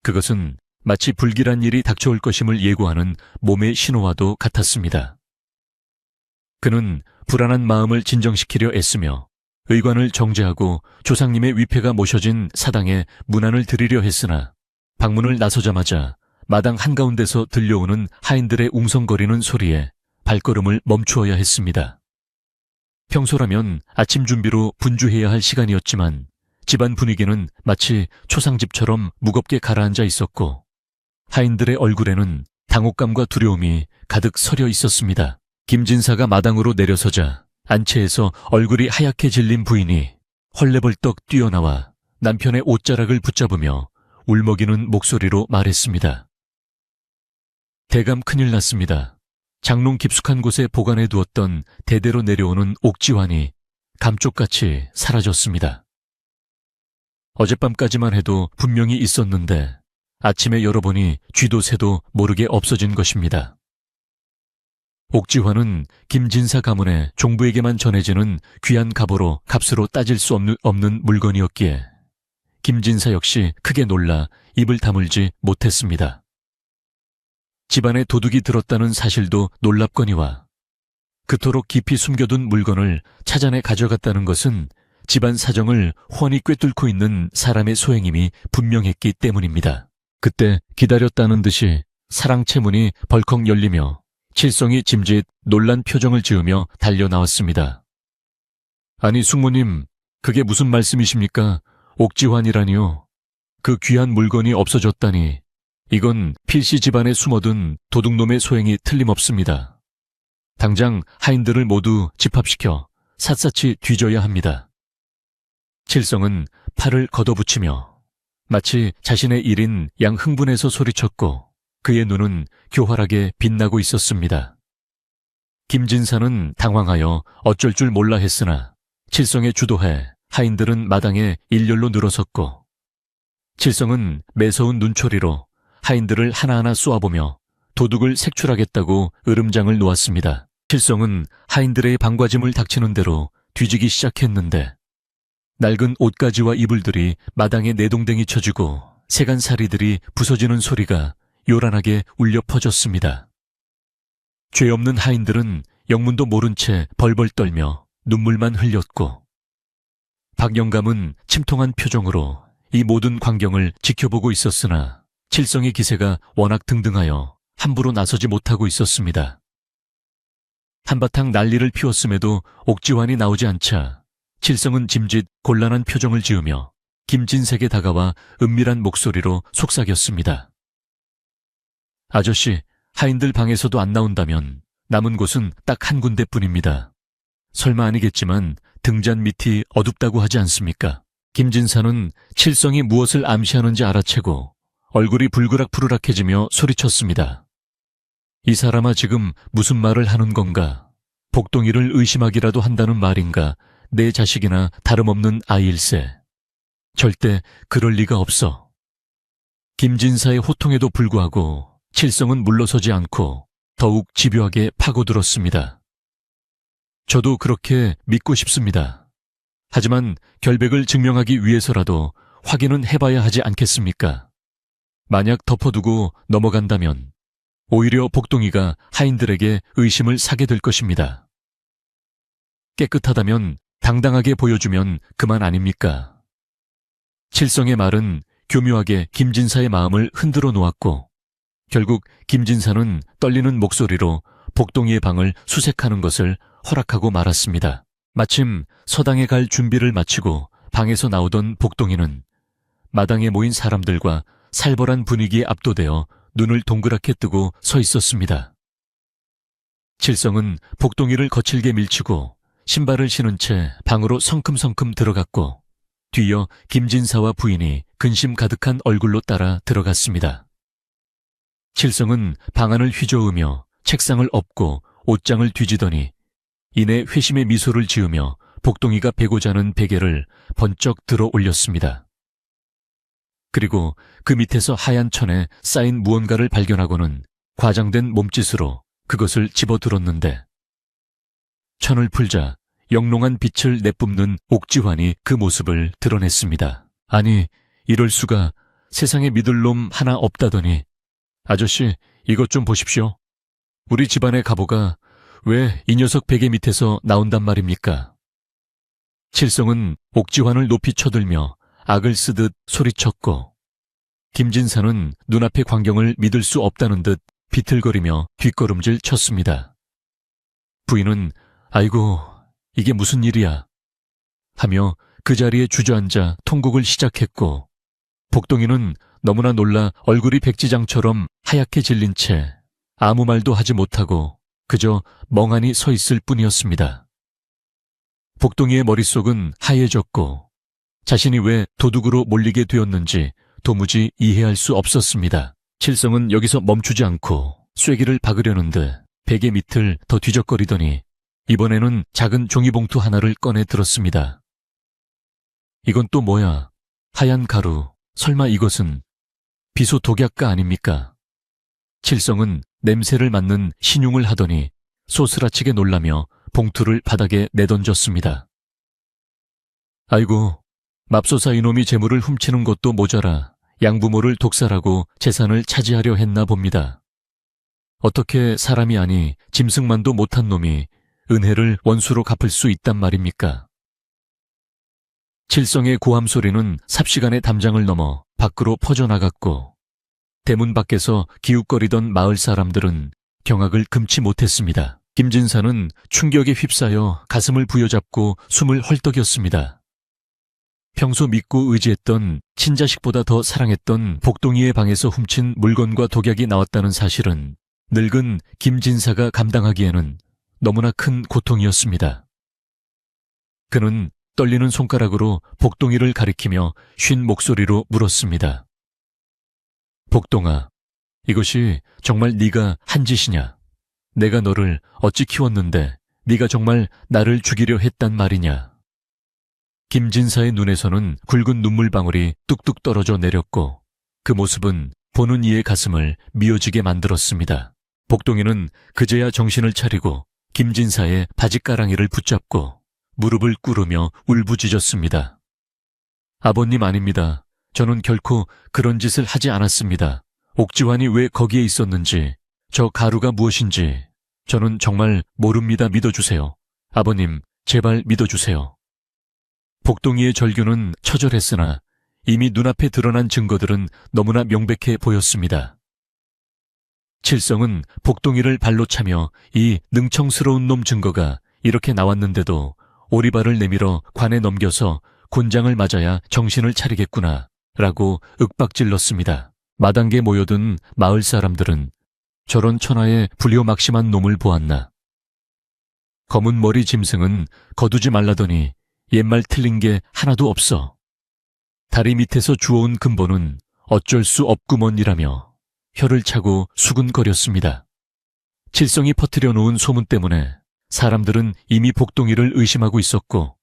그것은 마치 불길한 일이 닥쳐올 것임을 예고하는 몸의 신호와도 같았습니다. 그는 불안한 마음을 진정시키려 애쓰며 의관을 정제하고 조상님의 위패가 모셔진 사당에 문안을 드리려 했으나 방문을 나서자마자 마당 한가운데서 들려오는 하인들의 웅성거리는 소리에 발걸음을 멈추어야 했습니다. 평소라면 아침 준비로 분주해야 할 시간이었지만 집안 분위기는 마치 초상집처럼 무겁게 가라앉아 있었고, 하인들의 얼굴에는 당혹감과 두려움이 가득 서려 있었습니다. 김진사가 마당으로 내려서자 안채에서 얼굴이 하얗게 질린 부인이 헐레벌떡 뛰어나와 남편의 옷자락을 붙잡으며 울먹이는 목소리로 말했습니다. 대감 큰일 났습니다. 장롱 깊숙한 곳에 보관해 두었던 대대로 내려오는 옥지환이 감쪽같이 사라졌습니다. 어젯밤까지만 해도 분명히 있었는데 아침에 열어보니 쥐도 새도 모르게 없어진 것입니다. 옥지환은 김진사 가문의 종부에게만 전해지는 귀한 갑오로 값으로 따질 수 없는 물건이었기에 김진사 역시 크게 놀라 입을 다물지 못했습니다. 집안에 도둑이 들었다는 사실도 놀랍거니와 그토록 깊이 숨겨둔 물건을 찾아내 가져갔다는 것은 집안 사정을 훤히 꿰뚫고 있는 사람의 소행임이 분명했기 때문입니다. 그때 기다렸다는 듯이 사랑채 문이 벌컥 열리며 칠성이 짐짓 놀란 표정을 지으며 달려 나왔습니다. 아니 숙모님, 그게 무슨 말씀이십니까? 옥지환이라니요. 그 귀한 물건이 없어졌다니 이건 필시 집안에 숨어둔 도둑놈의 소행이 틀림없습니다. 당장 하인들을 모두 집합시켜 샅샅이 뒤져야 합니다. 칠성은 팔을 걷어붙이며 마치 자신의 일인 양 흥분해서 소리쳤고 그의 눈은 교활하게 빛나고 있었습니다. 김진사는 당황하여 어쩔 줄 몰라 했으나 칠성의 주도해 하인들은 마당에 일렬로 늘어섰고 칠성은 매서운 눈초리로 하인들을 하나하나 쏘아보며 도둑을 색출하겠다고 으름장을 놓았습니다. 칠성은 하인들의 방과짐을 닥치는 대로 뒤지기 시작했는데 낡은 옷가지와 이불들이 마당에 내동댕이 쳐지고 세간살이들이 부서지는 소리가 요란하게 울려 퍼졌습니다. 죄 없는 하인들은 영문도 모른 채 벌벌 떨며 눈물만 흘렸고 박 영감은 침통한 표정으로 이 모든 광경을 지켜보고 있었으나 칠성의 기세가 워낙 등등하여 함부로 나서지 못하고 있었습니다. 한바탕 난리를 피웠음에도 옥지환이 나오지 않자 칠성은 짐짓 곤란한 표정을 지으며 김진색에 다가와 은밀한 목소리로 속삭였습니다. 아저씨, 하인들 방에서도 안 나온다면 남은 곳은 딱 한 군데뿐입니다. 설마 아니겠지만 등잔 밑이 어둡다고 하지 않습니까? 김진사는 칠성이 무엇을 암시하는지 알아채고 얼굴이 불그락푸르락해지며 소리쳤습니다. 이 사람아 지금 무슨 말을 하는 건가? 복동이를 의심하기라도 한다는 말인가? 내 자식이나 다름없는 아이일세. 절대 그럴 리가 없어. 김진사의 호통에도 불구하고 칠성은 물러서지 않고 더욱 집요하게 파고들었습니다. 저도 그렇게 믿고 싶습니다. 하지만 결백을 증명하기 위해서라도 확인은 해봐야 하지 않겠습니까? 만약 덮어두고 넘어간다면 오히려 복동이가 하인들에게 의심을 사게 될 것입니다. 깨끗하다면 당당하게 보여주면 그만 아닙니까? 칠성의 말은 교묘하게 김진사의 마음을 흔들어 놓았고 결국 김진사는 떨리는 목소리로 복동이의 방을 수색하는 것을 허락하고 말았습니다. 마침 서당에 갈 준비를 마치고 방에서 나오던 복동이는 마당에 모인 사람들과 살벌한 분위기에 압도되어 눈을 동그랗게 뜨고 서 있었습니다. 칠성은 복동이를 거칠게 밀치고 신발을 신은 채 방으로 성큼성큼 들어갔고 뒤이어 김진사와 부인이 근심 가득한 얼굴로 따라 들어갔습니다. 칠성은 방 안을 휘저으며 책상을 엎고 옷장을 뒤지더니 이내 회심의 미소를 지으며 복동이가 베고 자는 베개를 번쩍 들어 올렸습니다. 그리고 그 밑에서 하얀 천에 쌓인 무언가를 발견하고는 과장된 몸짓으로 그것을 집어들었는데 천을 풀자 영롱한 빛을 내뿜는 옥지환이 그 모습을 드러냈습니다. 아니, 이럴 수가. 세상에 믿을 놈 하나 없다더니. 아저씨, 이것 좀 보십시오. 우리 집안의 가보가 왜 이 녀석 베개 밑에서 나온단 말입니까? 칠성은 옥지환을 높이 쳐들며 악을 쓰듯 소리쳤고 김진사는 눈앞의 광경을 믿을 수 없다는 듯 비틀거리며 뒷걸음질 쳤습니다. 부인은 아이고 이게 무슨 일이야 하며 그 자리에 주저앉아 통곡을 시작했고 복동이는 너무나 놀라 얼굴이 백지장처럼 하얗게 질린 채 아무 말도 하지 못하고 그저 멍하니 서 있을 뿐이었습니다. 복동이의 머릿속은 하얘졌고 자신이 왜 도둑으로 몰리게 되었는지 도무지 이해할 수 없었습니다. 칠성은 여기서 멈추지 않고 쐐기를 박으려는데 베개 밑을 더 뒤적거리더니 이번에는 작은 종이봉투 하나를 꺼내 들었습니다. 이건 또 뭐야? 하얀 가루. 설마 이것은 비소 독약가 아닙니까? 칠성은 냄새를 맡는 신용을 하더니 소스라치게 놀라며 봉투를 바닥에 내던졌습니다. 아이고, 맙소사 이놈이 재물을 훔치는 것도 모자라 양부모를 독살하고 재산을 차지하려 했나 봅니다. 어떻게 사람이 아니 짐승만도 못한 놈이 은혜를 원수로 갚을 수 있단 말입니까? 칠성의 고함 소리는 삽시간에 담장을 넘어 밖으로 퍼져나갔고 대문 밖에서 기웃거리던 마을 사람들은 경악을 금치 못했습니다. 김진사는 충격에 휩싸여 가슴을 부여잡고 숨을 헐떡였습니다. 평소 믿고 의지했던 친자식보다 더 사랑했던 복동이의 방에서 훔친 물건과 독약이 나왔다는 사실은 늙은 김진사가 감당하기에는 너무나 큰 고통이었습니다. 그는 떨리는 손가락으로 복동이를 가리키며 쉰 목소리로 물었습니다. 복동아, 이것이 정말 네가 한 짓이냐? 내가 너를 어찌 키웠는데 네가 정말 나를 죽이려 했단 말이냐? 김진사의 눈에서는 굵은 눈물방울이 뚝뚝 떨어져 내렸고 그 모습은 보는 이의 가슴을 미어지게 만들었습니다. 복동이는 그제야 정신을 차리고 김진사의 바짓가랑이를 붙잡고 무릎을 꿇으며 울부짖었습니다. 아버님 아닙니다. 저는 결코 그런 짓을 하지 않았습니다. 옥지환이 왜 거기에 있었는지, 저 가루가 무엇인지 저는 정말 모릅니다. 믿어주세요. 아버님, 제발 믿어주세요. 복동이의 절규는 처절했으나 이미 눈앞에 드러난 증거들은 너무나 명백해 보였습니다. 칠성은 복동이를 발로 차며 이 능청스러운 놈 증거가 이렇게 나왔는데도 오리발을 내밀어 관에 넘겨서 곤장을 맞아야 정신을 차리겠구나 라고 윽박질렀습니다. 마당에 모여든 마을 사람들은 저런 천하의 불효막심한 놈을 보았나. 검은 머리 짐승은 거두지 말라더니 옛말 틀린 게 하나도 없어. 다리 밑에서 주워온 근본은 어쩔 수 없구먼이라며 혀를 차고 수근거렸습니다. 칠성이 퍼뜨려 놓은 소문 때문에 사람들은 이미 복동이를 의심하고 있었고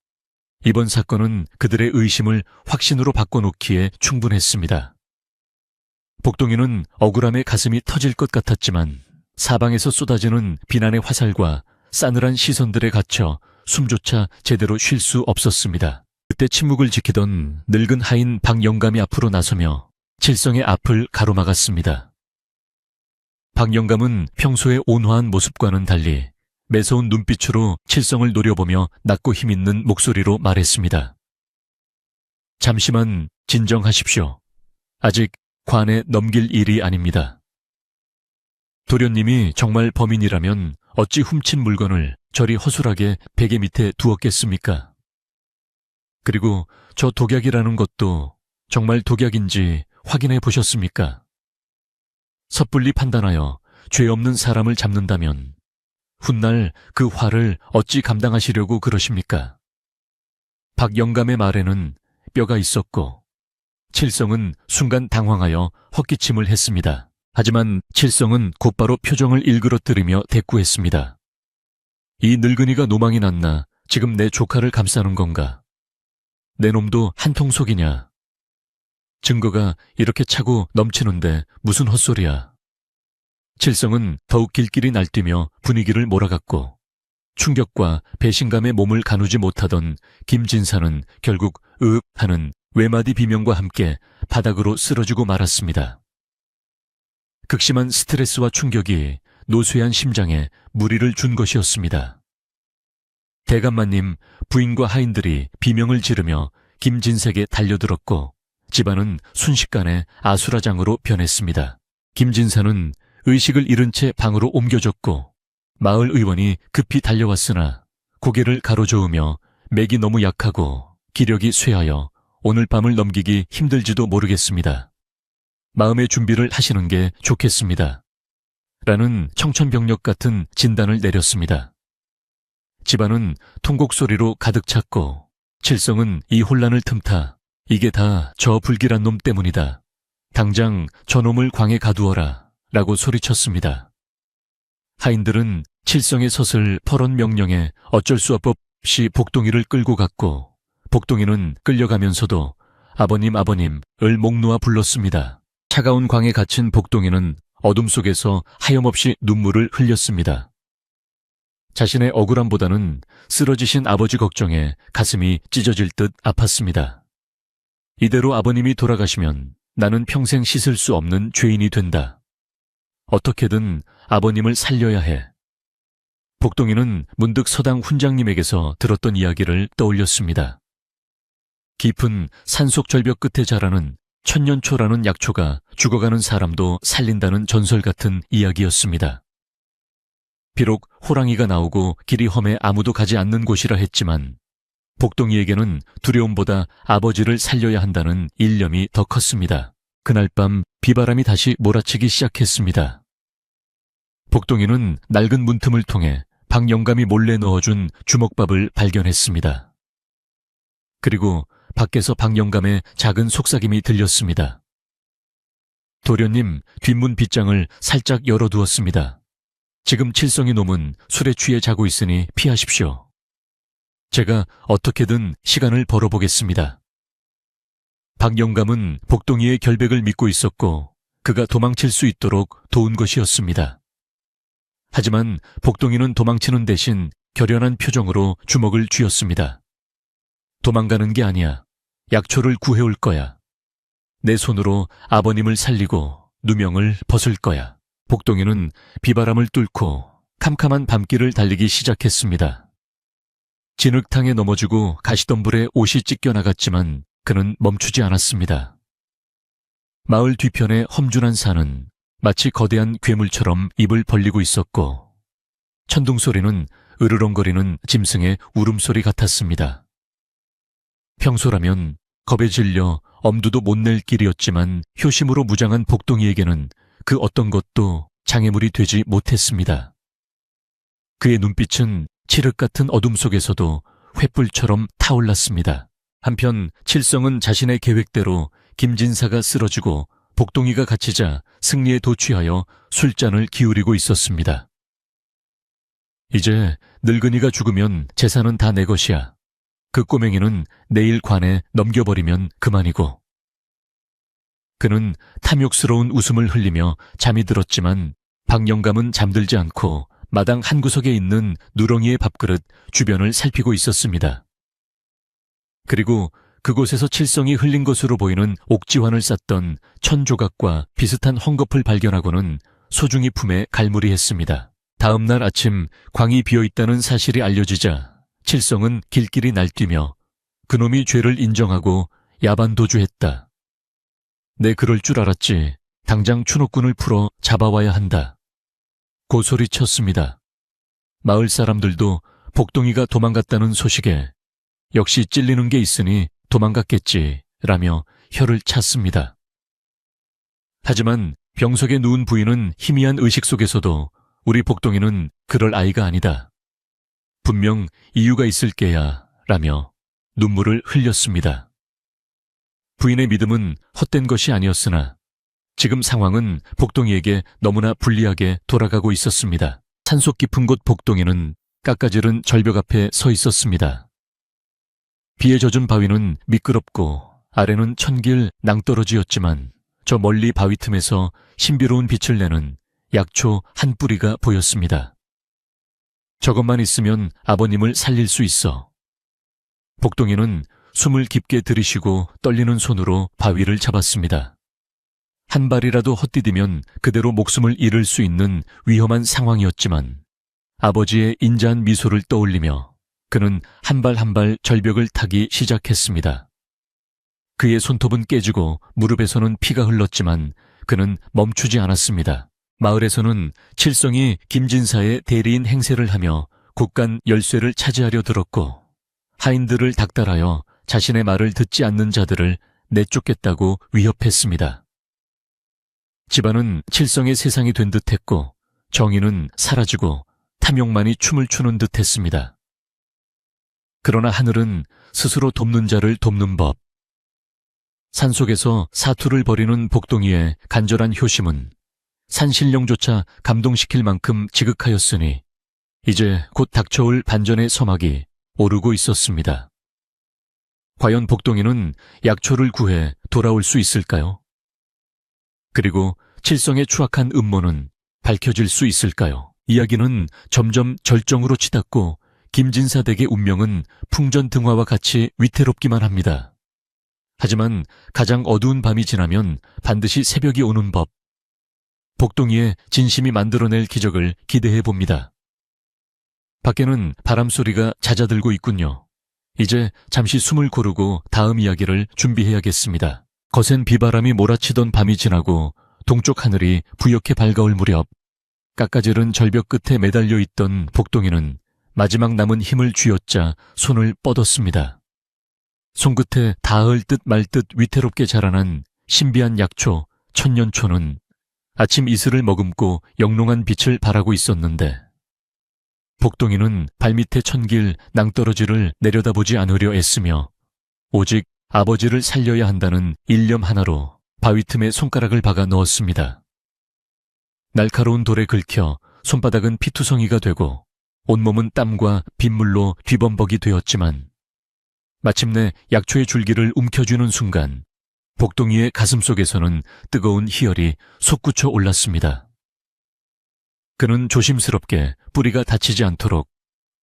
이번 사건은 그들의 의심을 확신으로 바꿔놓기에 충분했습니다. 복동이는 억울함에 가슴이 터질 것 같았지만 사방에서 쏟아지는 비난의 화살과 싸늘한 시선들에 갇혀 숨조차 제대로 쉴 수 없었습니다. 그때 침묵을 지키던 늙은 하인 박영감이 앞으로 나서며 칠성의 앞을 가로막았습니다. 박영감은 평소의 온화한 모습과는 달리 매서운 눈빛으로 칠성을 노려보며 낮고 힘있는 목소리로 말했습니다. 잠시만 진정하십시오. 아직 관에 넘길 일이 아닙니다. 도련님이 정말 범인이라면 어찌 훔친 물건을 저리 허술하게 베개 밑에 두었겠습니까? 그리고 저 독약이라는 것도 정말 독약인지 확인해 보셨습니까? 섣불리 판단하여 죄 없는 사람을 잡는다면 훗날 그 화를 어찌 감당하시려고 그러십니까? 박영감의 말에는 뼈가 있었고 칠성은 순간 당황하여 헛기침을 했습니다. 하지만 칠성은 곧바로 표정을 일그러뜨리며 대꾸했습니다. 이 늙은이가 노망이 났나 지금 내 조카를 감싸는 건가? 내 놈도 한통속이냐? 증거가 이렇게 차고 넘치는데 무슨 헛소리야? 칠성은 더욱 길길이 날뛰며 분위기를 몰아갔고 충격과 배신감에 몸을 가누지 못하던 김진사는 결국 으윽 하는 외마디 비명과 함께 바닥으로 쓰러지고 말았습니다. 극심한 스트레스와 충격이 노쇠한 심장에 무리를 준 것이었습니다. 대감마님, 부인과 하인들이 비명을 지르며 김진색에 달려들었고 집안은 순식간에 아수라장으로 변했습니다. 김진사는 의식을 잃은 채 방으로 옮겨졌고 마을 의원이 급히 달려왔으나 고개를 가로저으며 맥이 너무 약하고 기력이 쇠하여 오늘 밤을 넘기기 힘들지도 모르겠습니다. 마음의 준비를 하시는 게 좋겠습니다. 라는 청천벽력 같은 진단을 내렸습니다. 집안은 통곡 소리로 가득 찼고 칠성은 이 혼란을 틈타 이게 다 저 불길한 놈 때문이다. 당장 저놈을 광에 가두어라 라고 소리쳤습니다. 하인들은 칠성의 서슬 퍼런 명령에 어쩔 수 없이 복동이를 끌고 갔고 복동이는 끌려가면서도 아버님 을 목 놓아 불렀습니다. 차가운 광에 갇힌 복동이는 어둠 속에서 하염없이 눈물을 흘렸습니다. 자신의 억울함보다는 쓰러지신 아버지 걱정에 가슴이 찢어질 듯 아팠습니다. 이대로 아버님이 돌아가시면 나는 평생 씻을 수 없는 죄인이 된다. 어떻게든 아버님을 살려야 해. 복동이는 문득 서당 훈장님에게서 들었던 이야기를 떠올렸습니다. 깊은 산속 절벽 끝에 자라는 천년초라는 약초가 죽어가는 사람도 살린다는 전설 같은 이야기였습니다. 비록 호랑이가 나오고 길이 험해 아무도 가지 않는 곳이라 했지만 복동이에게는 두려움보다 아버지를 살려야 한다는 일념이 더 컸습니다. 그날 밤 비바람이 다시 몰아치기 시작했습니다. 복동이는 낡은 문틈을 통해 박영감이 몰래 넣어준 주먹밥을 발견했습니다. 그리고 밖에서 박영감의 작은 속삭임이 들렸습니다. 도련님, 뒷문 빗장을 살짝 열어두었습니다. 지금 칠성이 놈은 술에 취해 자고 있으니 피하십시오. 제가 어떻게든 시간을 벌어보겠습니다. 박영감은 복동이의 결백을 믿고 있었고 그가 도망칠 수 있도록 도운 것이었습니다. 하지만 복동이는 도망치는 대신 결연한 표정으로 주먹을 쥐었습니다. 도망가는 게 아니야. 약초를 구해올 거야. 내 손으로 아버님을 살리고 누명을 벗을 거야. 복동이는 비바람을 뚫고 캄캄한 밤길을 달리기 시작했습니다. 진흙탕에 넘어지고 가시덤불에 옷이 찢겨나갔지만 그는 멈추지 않았습니다. 마을 뒤편의 험준한 산은 마치 거대한 괴물처럼 입을 벌리고 있었고 천둥소리는 으르렁거리는 짐승의 울음소리 같았습니다. 평소라면 겁에 질려 엄두도 못 낼 길이었지만 효심으로 무장한 복동이에게는 그 어떤 것도 장애물이 되지 못했습니다. 그의 눈빛은 칠흑 같은 어둠 속에서도 횃불처럼 타올랐습니다. 한편 칠성은 자신의 계획대로 김진사가 쓰러지고 복동이가 갇히자 승리에 도취하여 술잔을 기울이고 있었습니다. 이제 늙은이가 죽으면 재산은 다 내 것이야. 그 꼬맹이는 내일 관에 넘겨버리면 그만이고. 그는 탐욕스러운 웃음을 흘리며 잠이 들었지만 박영감은 잠들지 않고 마당 한구석에 있는 누렁이의 밥그릇 주변을 살피고 있었습니다. 그리고 그곳에서 칠성이 흘린 것으로 보이는 옥지환을 쌌던 천조각과 비슷한 헝겊을 발견하고는 소중히 품에 갈무리했습니다. 다음 날 아침 광이 비어있다는 사실이 알려지자 칠성은 길길이 날뛰며 그놈이 죄를 인정하고 야반도주했다. 내 그럴 줄 알았지. 당장 추노꾼을 풀어 잡아와야 한다. 고소리쳤습니다. 마을 사람들도 복동이가 도망갔다는 소식에 역시 찔리는 게 있으니 도망갔겠지 라며 혀를 찼습니다. 하지만 병석에 누운 부인은 희미한 의식 속에서도 우리 복동이는 그럴 아이가 아니다. 분명 이유가 있을 게야 라며 눈물을 흘렸습니다. 부인의 믿음은 헛된 것이 아니었으나 지금 상황은 복동이에게 너무나 불리하게 돌아가고 있었습니다. 산속 깊은 곳 복동이는 깎아지른 절벽 앞에 서 있었습니다. 비에 젖은 바위는 미끄럽고 아래는 천길 낭떠러지였지만 저 멀리 바위 틈에서 신비로운 빛을 내는 약초 한 뿌리가 보였습니다. 저것만 있으면 아버님을 살릴 수 있어. 복동이는 숨을 깊게 들이쉬고 떨리는 손으로 바위를 잡았습니다. 한 발이라도 헛디디면 그대로 목숨을 잃을 수 있는 위험한 상황이었지만 아버지의 인자한 미소를 떠올리며 그는 한 발 한 발 절벽을 타기 시작했습니다. 그의 손톱은 깨지고 무릎에서는 피가 흘렀지만 그는 멈추지 않았습니다. 마을에서는 칠성이 김진사의 대리인 행세를 하며 국간 열쇠를 차지하려 들었고 하인들을 닥달하여 자신의 말을 듣지 않는 자들을 내쫓겠다고 위협했습니다. 집안은 칠성의 세상이 된 듯했고 정의는 사라지고 탐욕만이 춤을 추는 듯했습니다. 그러나 하늘은 스스로 돕는 자를 돕는 법. 산속에서 사투를 벌이는 복동이의 간절한 효심은 산신령조차 감동시킬 만큼 지극하였으니 이제 곧 닥쳐올 반전의 서막이 오르고 있었습니다. 과연 복동이는 약초를 구해 돌아올 수 있을까요? 그리고 칠성의 추악한 음모는 밝혀질 수 있을까요? 이야기는 점점 절정으로 치닫고 김진사 댁의 운명은 풍전등화와 같이 위태롭기만 합니다. 하지만 가장 어두운 밤이 지나면 반드시 새벽이 오는 법. 복동이의 진심이 만들어낼 기적을 기대해 봅니다. 밖에는 바람소리가 잦아들고 있군요. 이제 잠시 숨을 고르고 다음 이야기를 준비해야겠습니다. 거센 비바람이 몰아치던 밤이 지나고 동쪽 하늘이 부옇게 밝아올 무렵 깎아지른 절벽 끝에 매달려 있던 복동이는 마지막 남은 힘을 쥐어짜 손을 뻗었습니다. 손끝에 닿을 듯 말 듯 위태롭게 자라난 신비한 약초 천년초는 아침 이슬을 머금고 영롱한 빛을 발하고 있었는데 복동이는 발밑의 천길 낭떠러지를 내려다보지 않으려 애쓰며 오직 아버지를 살려야 한다는 일념 하나로 바위 틈에 손가락을 박아 넣었습니다. 날카로운 돌에 긁혀 손바닥은 피투성이가 되고 온몸은 땀과 빗물로 뒤범벅이 되었지만 마침내 약초의 줄기를 움켜쥐는 순간 복동이의 가슴속에서는 뜨거운 희열이 솟구쳐 올랐습니다. 그는 조심스럽게 뿌리가 다치지 않도록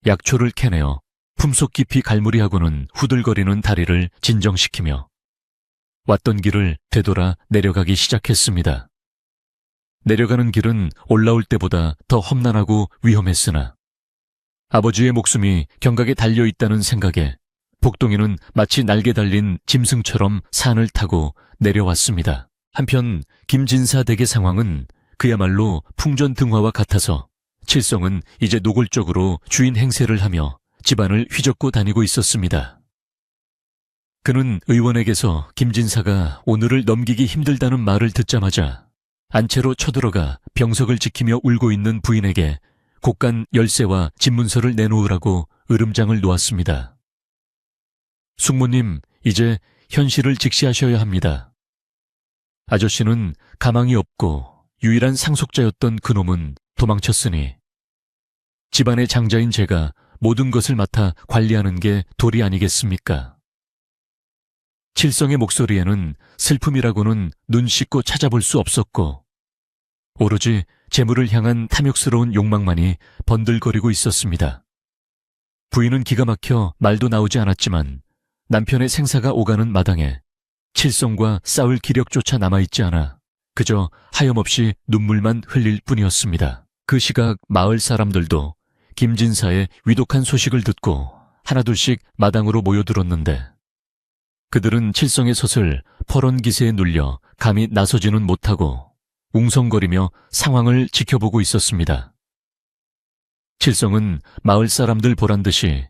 약초를 캐내어 품속 깊이 갈무리하고는 후들거리는 다리를 진정시키며 왔던 길을 되돌아 내려가기 시작했습니다. 내려가는 길은 올라올 때보다 더 험난하고 위험했으나 아버지의 목숨이 경각에 달려있다는 생각에 복동이는 마치 날개 달린 짐승처럼 산을 타고 내려왔습니다. 한편 김진사 댁의 상황은 그야말로 풍전등화와 같아서 칠성은 이제 노골적으로 주인 행세를 하며 집안을 휘젓고 다니고 있었습니다. 그는 의원에게서 김진사가 오늘을 넘기기 힘들다는 말을 듣자마자 안채로 쳐들어가 병석을 지키며 울고 있는 부인에게 곡간 열쇠와 집문서를 내놓으라고 으름장을 놓았습니다. 숙모님, 이제 현실을 직시하셔야 합니다. 아저씨는 가망이 없고 유일한 상속자였던 그놈은 도망쳤으니 집안의 장자인 제가 모든 것을 맡아 관리하는 게 도리 아니겠습니까? 칠성의 목소리에는 슬픔이라고는 눈 씻고 찾아볼 수 없었고 오로지 재물을 향한 탐욕스러운 욕망만이 번들거리고 있었습니다. 부인은 기가 막혀 말도 나오지 않았지만 남편의 생사가 오가는 마당에 칠성과 싸울 기력조차 남아있지 않아 그저 하염없이 눈물만 흘릴 뿐이었습니다. 그 시각 마을 사람들도 김진사의 위독한 소식을 듣고 하나둘씩 마당으로 모여들었는데 그들은 칠성의 솥을 퍼런 기세에 눌려 감히 나서지는 못하고 웅성거리며 상황을 지켜보고 있었습니다. 칠성은 마을 사람들 보란듯이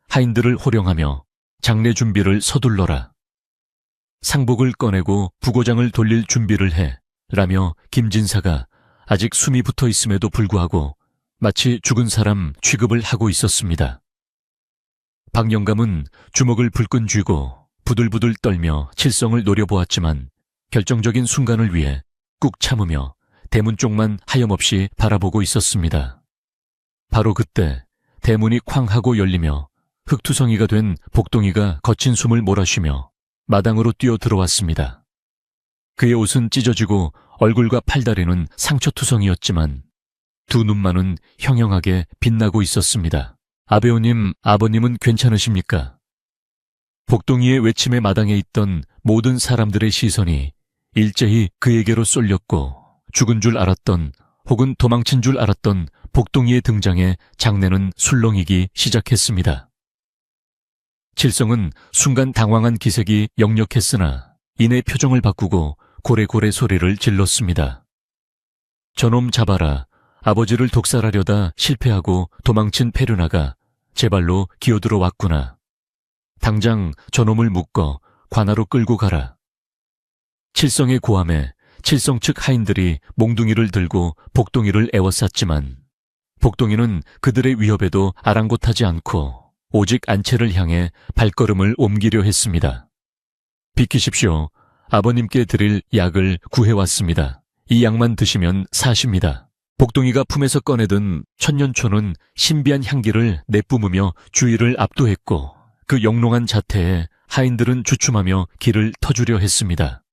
하인들을 호령하며 장례 준비를 서둘러라. 상복을 꺼내고 부고장을 돌릴 준비를 해 라며 김진사가 아직 숨이 붙어 있음에도 불구하고 마치 죽은 사람 취급을 하고 있었습니다. 박영감은 주먹을 불끈 쥐고 부들부들 떨며 칠성을 노려보았지만 결정적인 순간을 위해 꾹 참으며 대문 쪽만 하염없이 바라보고 있었습니다. 바로 그때 대문이 쾅 하고 열리며 흙투성이가 된 복동이가 거친 숨을 몰아쉬며 마당으로 뛰어 들어왔습니다. 그의 옷은 찢어지고 얼굴과 팔다리는 상처투성이었지만 두 눈만은 형형하게 빛나고 있었습니다. 아베오님, 아버님은 괜찮으십니까? 복동이의 외침에 마당에 있던 모든 사람들의 시선이 일제히 그에게로 쏠렸고 죽은 줄 알았던 혹은 도망친 줄 알았던 복동이의 등장에 장내는 술렁이기 시작했습니다. 칠성은 순간 당황한 기색이 역력했으나 이내 표정을 바꾸고 고래고래 소리를 질렀습니다. 저놈 잡아라. 아버지를 독살하려다 실패하고 도망친 페르나가 제 발로 기어들어 왔구나. 당장 저놈을 묶어 관하로 끌고 가라. 칠성의 고함에 칠성 측 하인들이 몽둥이를 들고 복동이를 에워쌌지만 복동이는 그들의 위협에도 아랑곳하지 않고 오직 안채를 향해 발걸음을 옮기려 했습니다. 비키십시오. 아버님께 드릴 약을 구해왔습니다. 이 약만 드시면 사십니다. 복동이가 품에서 꺼내든 천년초는 신비한 향기를 내뿜으며 주위를 압도했고 그 영롱한 자태에 하인들은 주춤하며 길을 터주려 했습니다.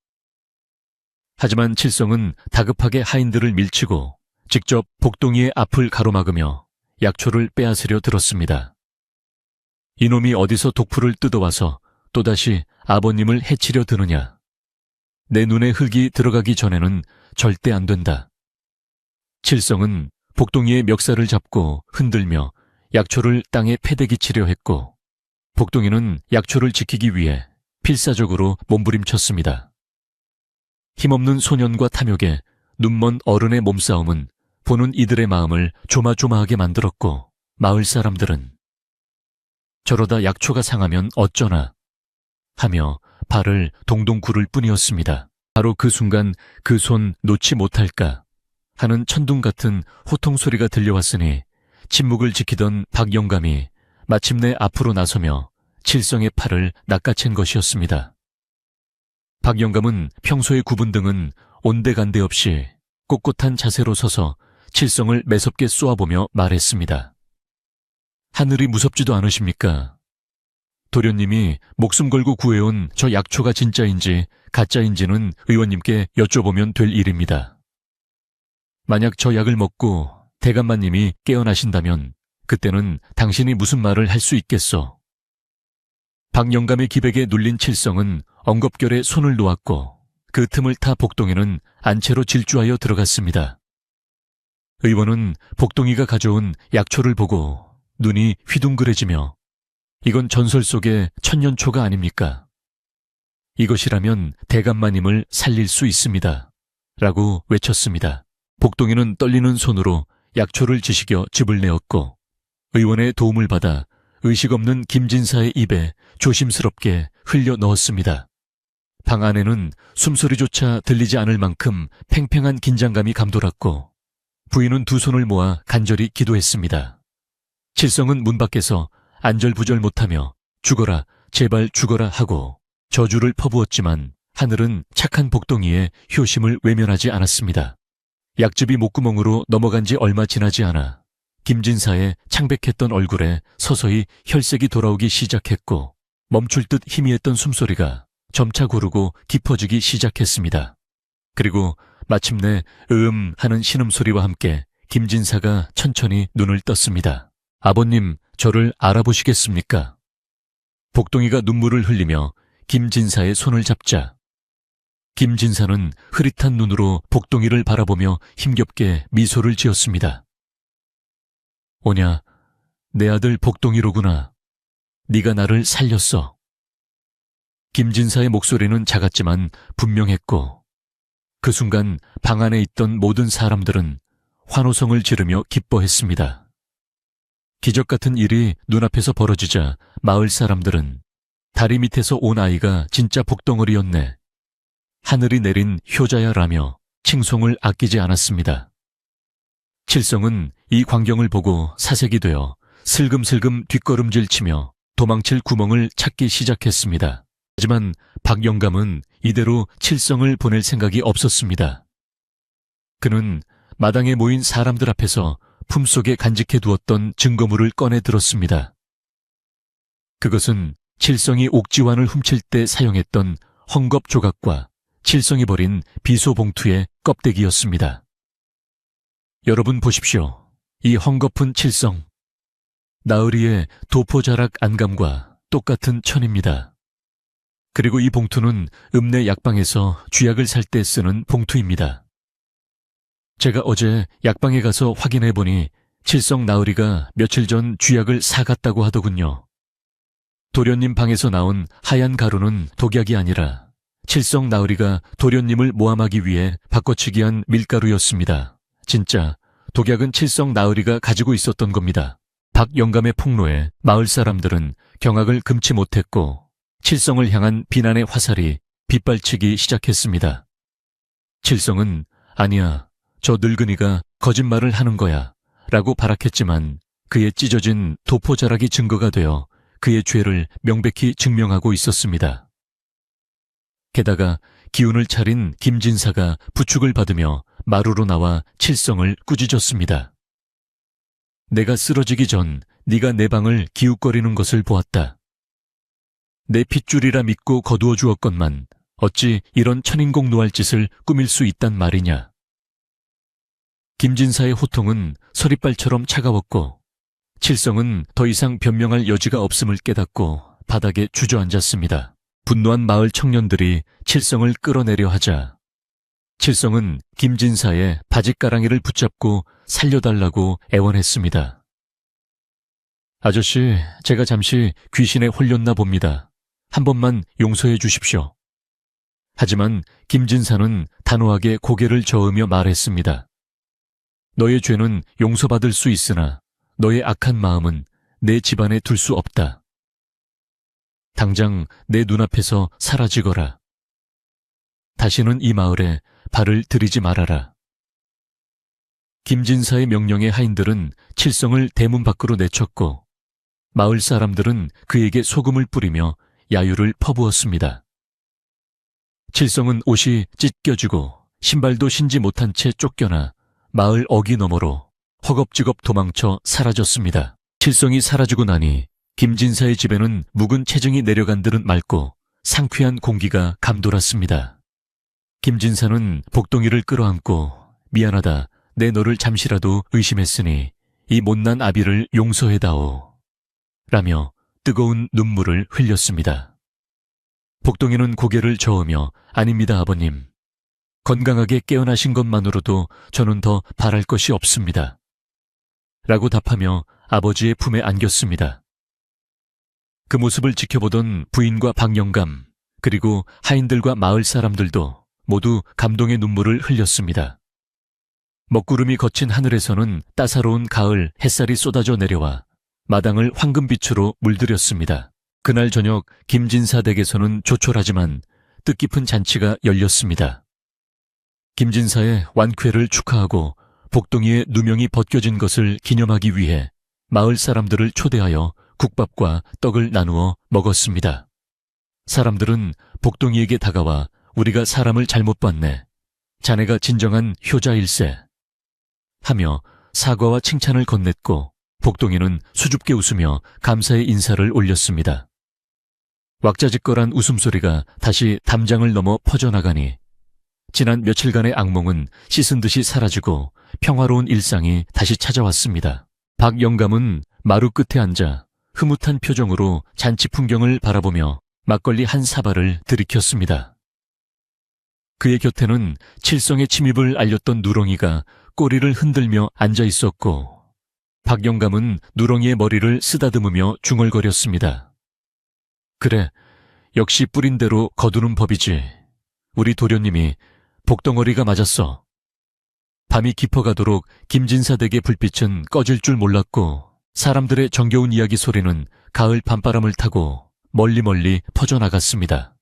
하지만 칠성은 다급하게 하인들을 밀치고 직접 복동이의 앞을 가로막으며 약초를 빼앗으려 들었습니다. 이놈이 어디서 독풀을 뜯어와서 또다시 아버님을 해치려 드느냐. 내 눈에 흙이 들어가기 전에는 절대 안 된다. 칠성은 복동이의 멱살을 잡고 흔들며 약초를 땅에 패대기 치려 했고 복동이는 약초를 지키기 위해 필사적으로 몸부림쳤습니다. 힘없는 소년과 탐욕에 눈먼 어른의 몸싸움은 보는 이들의 마음을 조마조마하게 만들었고 마을 사람들은 저러다 약초가 상하면 어쩌나 하며 발을 동동 구를 뿐이었습니다. 바로 그 순간 그 손 놓지 못할까 하는 천둥 같은 호통 소리가 들려왔으니 침묵을 지키던 박영감이 마침내 앞으로 나서며 칠성의 팔을 낚아챈 것이었습니다. 박영감은 평소의 구분 등은 온데간데 없이 꼿꼿한 자세로 서서 칠성을 매섭게 쏘아보며 말했습니다. 하늘이 무섭지도 않으십니까? 도련님이 목숨 걸고 구해온 저 약초가 진짜인지 가짜인지는 의원님께 여쭤보면 될 일입니다. 만약 저 약을 먹고 대감마님이 깨어나신다면 그때는 당신이 무슨 말을 할 수 있겠소? 박영감의 기백에 눌린 칠성은 엉겁결에 손을 놓았고 그 틈을 타 복동이는 안채로 질주하여 들어갔습니다. 의원은 복동이가 가져온 약초를 보고 눈이 휘둥그레지며 이건 전설 속의 천년초가 아닙니까? 이것이라면 대감마님을 살릴 수 있습니다. 라고 외쳤습니다. 복동이는 떨리는 손으로 약초를 지식여 즙을 내었고 의원의 도움을 받아 의식 없는 김진사의 입에 조심스럽게 흘려 넣었습니다. 방 안에는 숨소리조차 들리지 않을 만큼 팽팽한 긴장감이 감돌았고 부인은 두 손을 모아 간절히 기도했습니다. 칠성은 문 밖에서 안절부절 못하며 죽어라 제발 죽어라 하고 저주를 퍼부었지만 하늘은 착한 복동이의 효심을 외면하지 않았습니다. 약즙이 목구멍으로 넘어간 지 얼마 지나지 않아 김진사의 창백했던 얼굴에 서서히 혈색이 돌아오기 시작했고 멈출 듯 희미했던 숨소리가 점차 고르고 깊어지기 시작했습니다. 그리고 마침내 하는 신음소리와 함께 김진사가 천천히 눈을 떴습니다. 아버님, 저를 알아보시겠습니까? 복동이가 눈물을 흘리며 김진사의 손을 잡자 김진사는 흐릿한 눈으로 복동이를 바라보며 힘겹게 미소를 지었습니다. 오냐, 내 아들 복동이로구나. 네가 나를 살렸어. 김진사의 목소리는 작았지만 분명했고 그 순간 방 안에 있던 모든 사람들은 환호성을 지르며 기뻐했습니다. 기적 같은 일이 눈앞에서 벌어지자 마을 사람들은 다리 밑에서 온 아이가 진짜 복덩어리였네. 하늘이 내린 효자야라며 칭송을 아끼지 않았습니다. 칠성은 이 광경을 보고 사색이 되어 슬금슬금 뒷걸음질 치며 도망칠 구멍을 찾기 시작했습니다. 하지만 박 영감은 이대로 칠성을 보낼 생각이 없었습니다. 그는 마당에 모인 사람들 앞에서 품속에 간직해 두었던 증거물을 꺼내 들었습니다. 그것은 칠성이 옥지환을 훔칠 때 사용했던 헝겊 조각과 칠성이 버린 비소 봉투의 껍데기였습니다. 여러분 보십시오. 이 헝겊은 칠성. 나으리의 도포자락 안감과 똑같은 천입니다. 그리고 이 봉투는 읍내 약방에서 쥐약을 살 때 쓰는 봉투입니다. 제가 어제 약방에 가서 확인해 보니 칠성 나으리가 며칠 전 쥐약을 사갔다고 하더군요. 도련님 방에서 나온 하얀 가루는 독약이 아니라 칠성 나으리가 도련님을 모함하기 위해 바꿔치기한 밀가루였습니다. 진짜 독약은 칠성 나으리가 가지고 있었던 겁니다. 박 영감의 폭로에 마을 사람들은 경악을 금치 못했고 칠성을 향한 비난의 화살이 빗발치기 시작했습니다. 칠성은 아니야, 저 늙은이가 거짓말을 하는 거야 라고 발악했지만 그의 찢어진 도포자락이 증거가 되어 그의 죄를 명백히 증명하고 있었습니다. 게다가 기운을 차린 김진사가 부축을 받으며 마루로 나와 칠성을 꾸짖었습니다. 내가 쓰러지기 전 네가 내 방을 기웃거리는 것을 보았다. 내 핏줄이라 믿고 거두어 주었건만 어찌 이런 천인공 노할 짓을 꾸밀 수 있단 말이냐. 김진사의 호통은 서리발처럼 차가웠고 칠성은 더 이상 변명할 여지가 없음을 깨닫고 바닥에 주저앉았습니다. 분노한 마을 청년들이 칠성을 끌어내려 하자 칠성은 김진사의 바짓가랑이를 붙잡고 살려달라고 애원했습니다. 아저씨, 제가 잠시 귀신에 홀렸나 봅니다. 한 번만 용서해 주십시오. 하지만 김진사는 단호하게 고개를 저으며 말했습니다. 너의 죄는 용서받을 수 있으나 너의 악한 마음은 내 집안에 둘 수 없다. 당장 내 눈앞에서 사라지거라. 다시는 이 마을에 발을 들이지 말아라. 김진사의 명령에 하인들은 칠성을 대문 밖으로 내쳤고 마을 사람들은 그에게 소금을 뿌리며 야유를 퍼부었습니다. 칠성은 옷이 찢겨지고 신발도 신지 못한 채 쫓겨나 마을 어기 너머로 허겁지겁 도망쳐 사라졌습니다. 칠성이 사라지고 나니 김진사의 집에는 묵은 체증이 내려간 듯은 맑고 상쾌한 공기가 감돌았습니다. 김진사는 복동이를 끌어안고 미안하다, 내 너를 잠시라도 의심했으니 이 못난 아비를 용서해다오 라며 뜨거운 눈물을 흘렸습니다. 복동이는 고개를 저으며 아닙니다 아버님. 건강하게 깨어나신 것만으로도 저는 더 바랄 것이 없습니다. 라고 답하며 아버지의 품에 안겼습니다. 그 모습을 지켜보던 부인과 박영감 그리고 하인들과 마을 사람들도 모두 감동의 눈물을 흘렸습니다. 먹구름이 거친 하늘에서는 따사로운 가을 햇살이 쏟아져 내려와 마당을 황금빛으로 물들였습니다. 그날 저녁 김진사 댁에서는 조촐하지만 뜻깊은 잔치가 열렸습니다. 김진사의 완쾌를 축하하고 복동이의 누명이 벗겨진 것을 기념하기 위해 마을 사람들을 초대하여 국밥과 떡을 나누어 먹었습니다. 사람들은 복동이에게 다가와 우리가 사람을 잘못 봤네. 자네가 진정한 효자일세. 하며 사과와 칭찬을 건넸고 복동이는 수줍게 웃으며 감사의 인사를 올렸습니다. 왁자지껄한 웃음소리가 다시 담장을 넘어 퍼져나가니 지난 며칠간의 악몽은 씻은 듯이 사라지고 평화로운 일상이 다시 찾아왔습니다. 박 영감은 마루 끝에 앉아 흐뭇한 표정으로 잔치 풍경을 바라보며 막걸리 한 사발을 들이켰습니다. 그의 곁에는 칠성의 침입을 알렸던 누렁이가 꼬리를 흔들며 앉아 있었고, 박영감은 누렁이의 머리를 쓰다듬으며 중얼거렸습니다. 그래, 역시 뿌린 대로 거두는 법이지. 우리 도련님이 복덩어리가 맞았어. 밤이 깊어가도록 김진사 댁의 불빛은 꺼질 줄 몰랐고, 사람들의 정겨운 이야기 소리는 가을 밤바람을 타고 멀리 퍼져나갔습니다.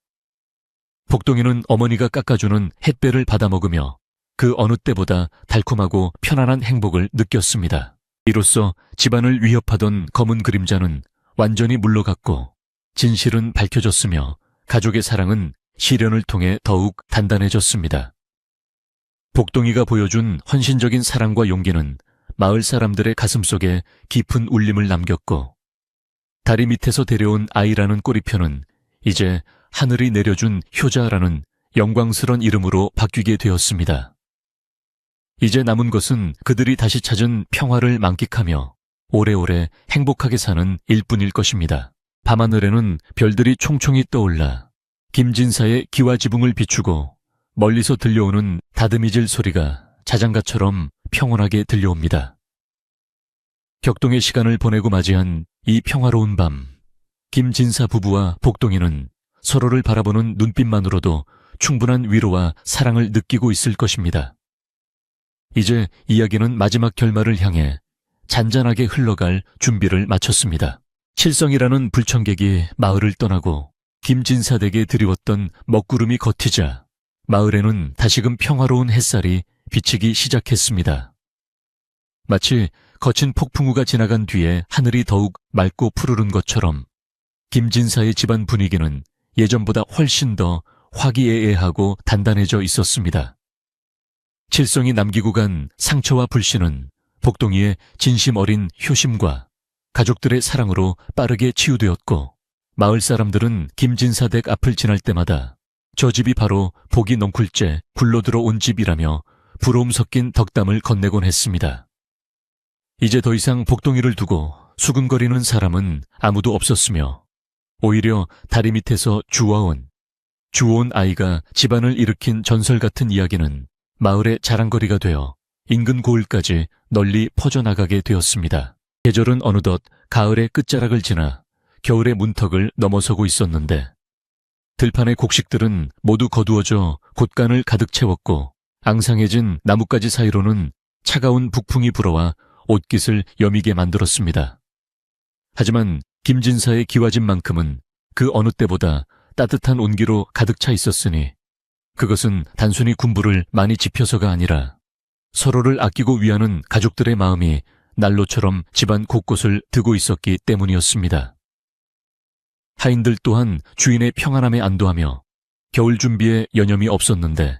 복동이는 어머니가 깎아주는 햇배를 받아먹으며 그 어느 때보다 달콤하고 편안한 행복을 느꼈습니다. 이로써 집안을 위협하던 검은 그림자는 완전히 물러갔고, 진실은 밝혀졌으며 가족의 사랑은 시련을 통해 더욱 단단해졌습니다. 복동이가 보여준 헌신적인 사랑과 용기는 마을 사람들의 가슴속에 깊은 울림을 남겼고, 다리 밑에서 데려온 아이라는 꼬리표는 이제 하늘이 내려준 효자라는 영광스런 이름으로 바뀌게 되었습니다. 이제 남은 것은 그들이 다시 찾은 평화를 만끽하며 오래오래 행복하게 사는 일뿐일 것입니다. 밤하늘에는 별들이 총총히 떠올라 김진사의 기와지붕을 비추고 멀리서 들려오는 다듬이질 소리가 자장가처럼 평온하게 들려옵니다. 격동의 시간을 보내고 맞이한 이 평화로운 밤, 김진사 부부와 복동이는 서로를 바라보는 눈빛만으로도 충분한 위로와 사랑을 느끼고 있을 것입니다. 이제 이야기는 마지막 결말을 향해 잔잔하게 흘러갈 준비를 마쳤습니다. 칠성이라는 불청객이 마을을 떠나고 김진사 댁에 드리웠던 먹구름이 걷히자 마을에는 다시금 평화로운 햇살이 비치기 시작했습니다. 마치 거친 폭풍우가 지나간 뒤에 하늘이 더욱 맑고 푸르른 것처럼 김진사의 집안 분위기는 예전보다 훨씬 더 화기애애하고 단단해져 있었습니다. 칠성이 남기고 간 상처와 불신은 복동이의 진심 어린 효심과 가족들의 사랑으로 빠르게 치유되었고, 마을 사람들은 김진사 댁 앞을 지날 때마다 저 집이 바로 복이 넝쿨째 굴러들어온 집이라며 부러움 섞인 덕담을 건네곤 했습니다. 이제 더 이상 복동이를 두고 수근거리는 사람은 아무도 없었으며, 오히려 다리 밑에서 주워온 아이가 집안을 일으킨 전설 같은 이야기는 마을의 자랑거리가 되어 인근 고을까지 널리 퍼져나가게 되었습니다. 계절은 어느덧 가을의 끝자락을 지나 겨울의 문턱을 넘어서고 있었는데, 들판의 곡식들은 모두 거두어져 곳간을 가득 채웠고, 앙상해진 나뭇가지 사이로는 차가운 북풍이 불어와 옷깃을 여미게 만들었습니다. 하지만 김진사의 기와집만큼은 그 어느 때보다 따뜻한 온기로 가득 차 있었으니, 그것은 단순히 군부를 많이 지펴서가 아니라 서로를 아끼고 위하는 가족들의 마음이 난로처럼 집안 곳곳을 드고 있었기 때문이었습니다. 하인들 또한 주인의 평안함에 안도하며 겨울 준비에 여념이 없었는데,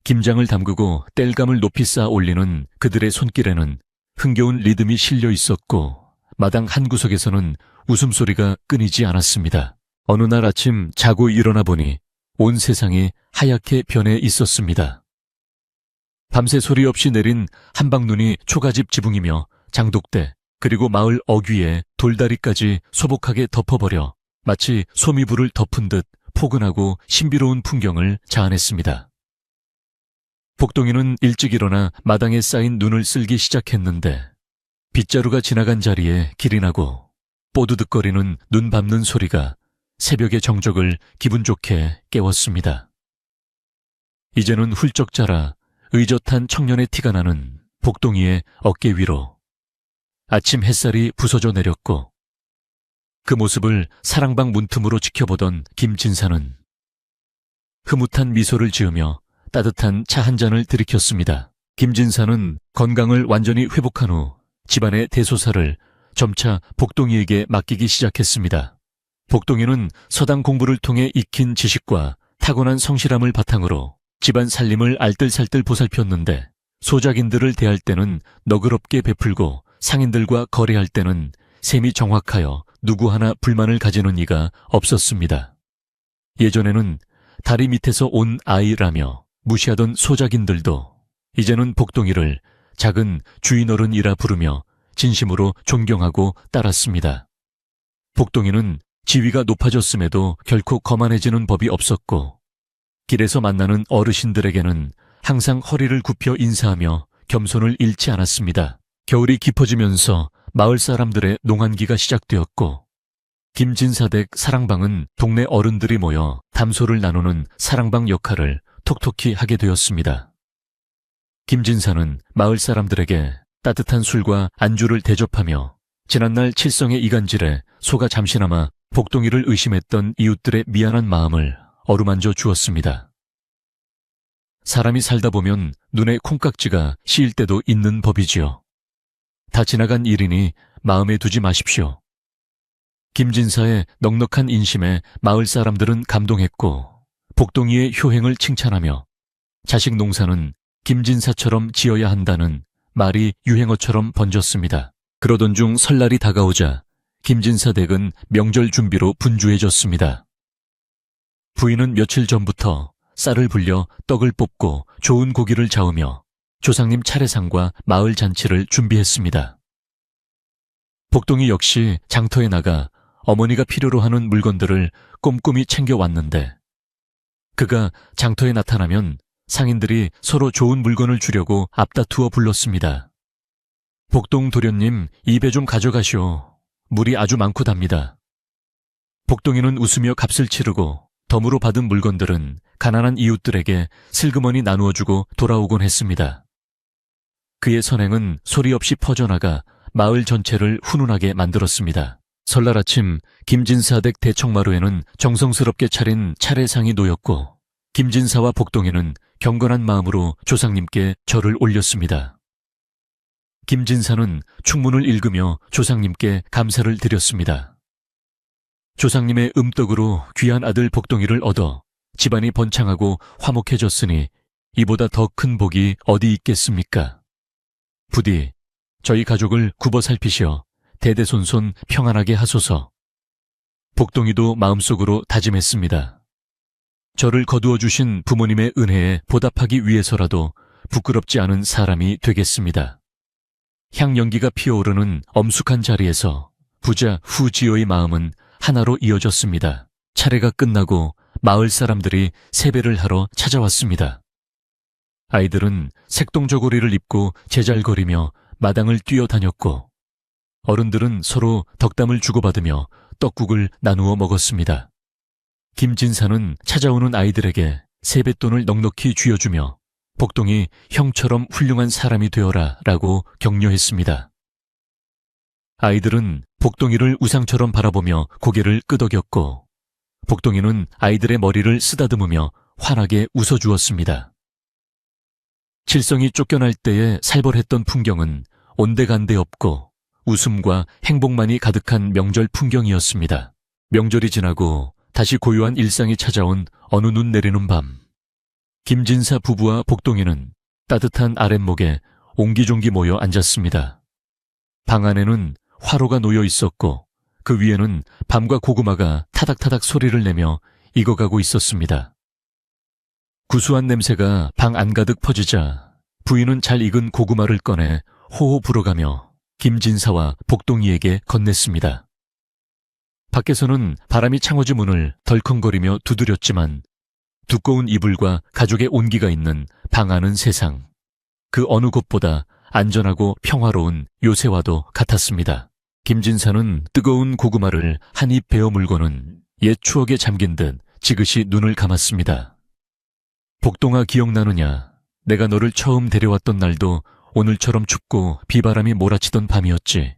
김장을 담그고 땔감을 높이 쌓아 올리는 그들의 손길에는 흥겨운 리듬이 실려 있었고, 마당 한 구석에서는 웃음소리가 끊이지 않았습니다. 어느 날 아침 자고 일어나 보니 온 세상이 하얗게 변해 있었습니다. 밤새 소리 없이 내린 한방눈이 초가집 지붕이며 장독대, 그리고 마을 어귀에 돌다리까지 소복하게 덮어버려 마치 소미불을 덮은 듯 포근하고 신비로운 풍경을 자아냈습니다. 복동이는 일찍 일어나 마당에 쌓인 눈을 쓸기 시작했는데, 빗자루가 지나간 자리에 길이 나고 뽀드득거리는 눈 밟는 소리가 새벽의 정적을 기분 좋게 깨웠습니다. 이제는 훌쩍 자라 의젓한 청년의 티가 나는 복동이의 어깨 위로 아침 햇살이 부서져 내렸고, 그 모습을 사랑방 문틈으로 지켜보던 김진사는 흐뭇한 미소를 지으며 따뜻한 차 한 잔을 들이켰습니다. 김진사는 건강을 완전히 회복한 후 집안의 대소사를 점차 복동이에게 맡기기 시작했습니다. 복동이는 서당 공부를 통해 익힌 지식과 타고난 성실함을 바탕으로 집안 살림을 알뜰살뜰 보살폈는데, 소작인들을 대할 때는 너그럽게 베풀고 상인들과 거래할 때는 셈이 정확하여 누구 하나 불만을 가지는 이가 없었습니다. 예전에는 다리 밑에서 온 아이라며 무시하던 소작인들도 이제는 복동이를 작은 주인어른이라 부르며 진심으로 존경하고 따랐습니다. 복동이는 지위가 높아졌음에도 결코 거만해지는 법이 없었고 길에서 만나는 어르신들에게는 항상 허리를 굽혀 인사하며 겸손을 잃지 않았습니다. 겨울이 깊어지면서 마을 사람들의 농한기가 시작되었고 김진사댁 사랑방은 동네 어른들이 모여 담소를 나누는 사랑방 역할을 톡톡히 하게 되었습니다. 김진사는 마을 사람들에게 따뜻한 술과 안주를 대접하며 지난날 칠성의 이간질에 속아 잠시나마 복동이를 의심했던 이웃들의 미안한 마음을 어루만져 주었습니다. 사람이 살다 보면 눈에 콩깍지가 씌일 때도 있는 법이지요. 다 지나간 일이니 마음에 두지 마십시오. 김진사의 넉넉한 인심에 마을 사람들은 감동했고 복동이의 효행을 칭찬하며 자식 농사는 김진사처럼 지어야 한다는 말이 유행어처럼 번졌습니다. 그러던 중 설날이 다가오자 김진사 댁은 명절 준비로 분주해졌습니다. 부인은 며칠 전부터 쌀을 불려 떡을 뽑고 좋은 고기를 잡으며 조상님 차례상과 마을 잔치를 준비했습니다. 복동이 역시 장터에 나가 어머니가 필요로 하는 물건들을 꼼꼼히 챙겨왔는데 그가 장터에 나타나면 상인들이 서로 좋은 물건을 주려고 앞다투어 불렀습니다. 복동 도련님, 입에 좀 가져가시오. 물이 아주 많고 답니다. 복동이는 웃으며 값을 치르고 덤으로 받은 물건들은 가난한 이웃들에게 슬그머니 나누어주고 돌아오곤 했습니다. 그의 선행은 소리 없이 퍼져나가 마을 전체를 훈훈하게 만들었습니다. 설날 아침 김진사댁 대청마루에는 정성스럽게 차린 차례상이 놓였고 김진사와 복동이는 경건한 마음으로 조상님께 절을 올렸습니다. 김진사는 축문을 읽으며 조상님께 감사를 드렸습니다. 조상님의 음덕으로 귀한 아들 복동이를 얻어 집안이 번창하고 화목해졌으니 이보다 더 큰 복이 어디 있겠습니까? 부디 저희 가족을 굽어 살피시어 대대손손 평안하게 하소서. 복동이도 마음속으로 다짐했습니다. 저를 거두어 주신 부모님의 은혜에 보답하기 위해서라도 부끄럽지 않은 사람이 되겠습니다. 향연기가 피어오르는 엄숙한 자리에서 부자 후지호의 마음은 하나로 이어졌습니다. 차례가 끝나고 마을 사람들이 세배를 하러 찾아왔습니다. 아이들은 색동저고리를 입고 제잘거리며 마당을 뛰어다녔고 어른들은 서로 덕담을 주고받으며 떡국을 나누어 먹었습니다. 김진사는 찾아오는 아이들에게 세뱃돈을 넉넉히 쥐어주며 복동이 형처럼 훌륭한 사람이 되어라 라고 격려했습니다. 아이들은 복동이를 우상처럼 바라보며 고개를 끄덕였고 복동이는 아이들의 머리를 쓰다듬으며 환하게 웃어주었습니다. 칠성이 쫓겨날 때에 살벌했던 풍경은 온데간데 없고 웃음과 행복만이 가득한 명절 풍경이었습니다. 명절이 지나고 다시 고요한 일상이 찾아온 어느 눈 내리는 밤 김진사 부부와 복동이는 따뜻한 아랫목에 옹기종기 모여 앉았습니다. 방 안에는 화로가 놓여 있었고 그 위에는 밤과 고구마가 타닥타닥 소리를 내며 익어가고 있었습니다. 구수한 냄새가 방 안가득 퍼지자 부인은 잘 익은 고구마를 꺼내 호호 불어가며 김진사와 복동이에게 건넸습니다. 밖에서는 바람이 창호지 문을 덜컹거리며 두드렸지만 두꺼운 이불과 가족의 온기가 있는 방 안은 세상, 그 어느 곳보다 안전하고 평화로운 요새와도 같았습니다. 김진사는 뜨거운 고구마를 한 입 베어 물고는 옛 추억에 잠긴 듯 지그시 눈을 감았습니다. 복동아 기억나느냐? 내가 너를 처음 데려왔던 날도 오늘처럼 춥고 비바람이 몰아치던 밤이었지.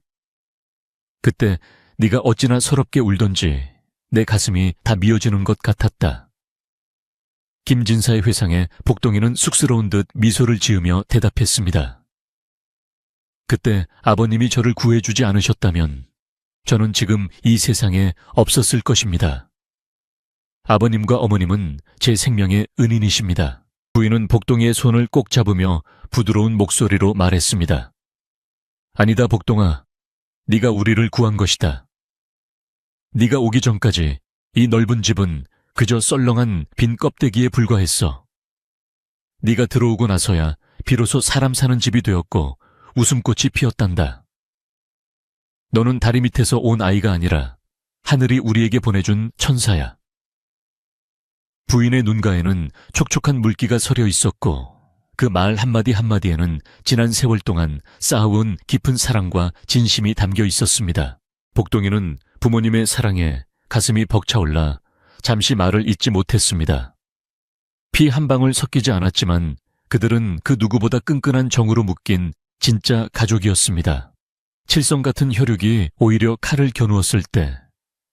그때 네가 어찌나 서럽게 울던지 내 가슴이 다 미어지는 것 같았다. 김진사의 회상에 복동이는 쑥스러운 듯 미소를 지으며 대답했습니다. 그때 아버님이 저를 구해주지 않으셨다면 저는 지금 이 세상에 없었을 것입니다. 아버님과 어머님은 제 생명의 은인이십니다. 부인은 복동이의 손을 꼭 잡으며 부드러운 목소리로 말했습니다. 아니다, 복동아. 네가 우리를 구한 것이다. 네가 오기 전까지 이 넓은 집은 그저 썰렁한 빈 껍데기에 불과했어. 네가 들어오고 나서야 비로소 사람 사는 집이 되었고 웃음꽃이 피었단다. 너는 다리 밑에서 온 아이가 아니라 하늘이 우리에게 보내준 천사야. 부인의 눈가에는 촉촉한 물기가 서려 있었고 그 말 한마디 한마디에는 지난 세월 동안 쌓아온 깊은 사랑과 진심이 담겨 있었습니다. 복동이는 부모님의 사랑에 가슴이 벅차올라 잠시 말을 잇지 못했습니다. 피 한 방울 섞이지 않았지만 그들은 그 누구보다 끈끈한 정으로 묶인 진짜 가족이었습니다. 칠성 같은 혈육이 오히려 칼을 겨누었을 때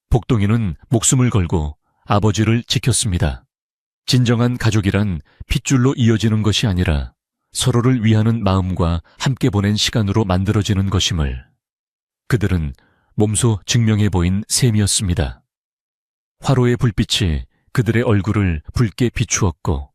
복동이는 목숨을 걸고 아버지를 지켰습니다. 진정한 가족이란 핏줄로 이어지는 것이 아니라 서로를 위하는 마음과 함께 보낸 시간으로 만들어지는 것임을 그들은 몸소 증명해 보인 셈이었습니다. 화로의 불빛이 그들의 얼굴을 붉게 비추었고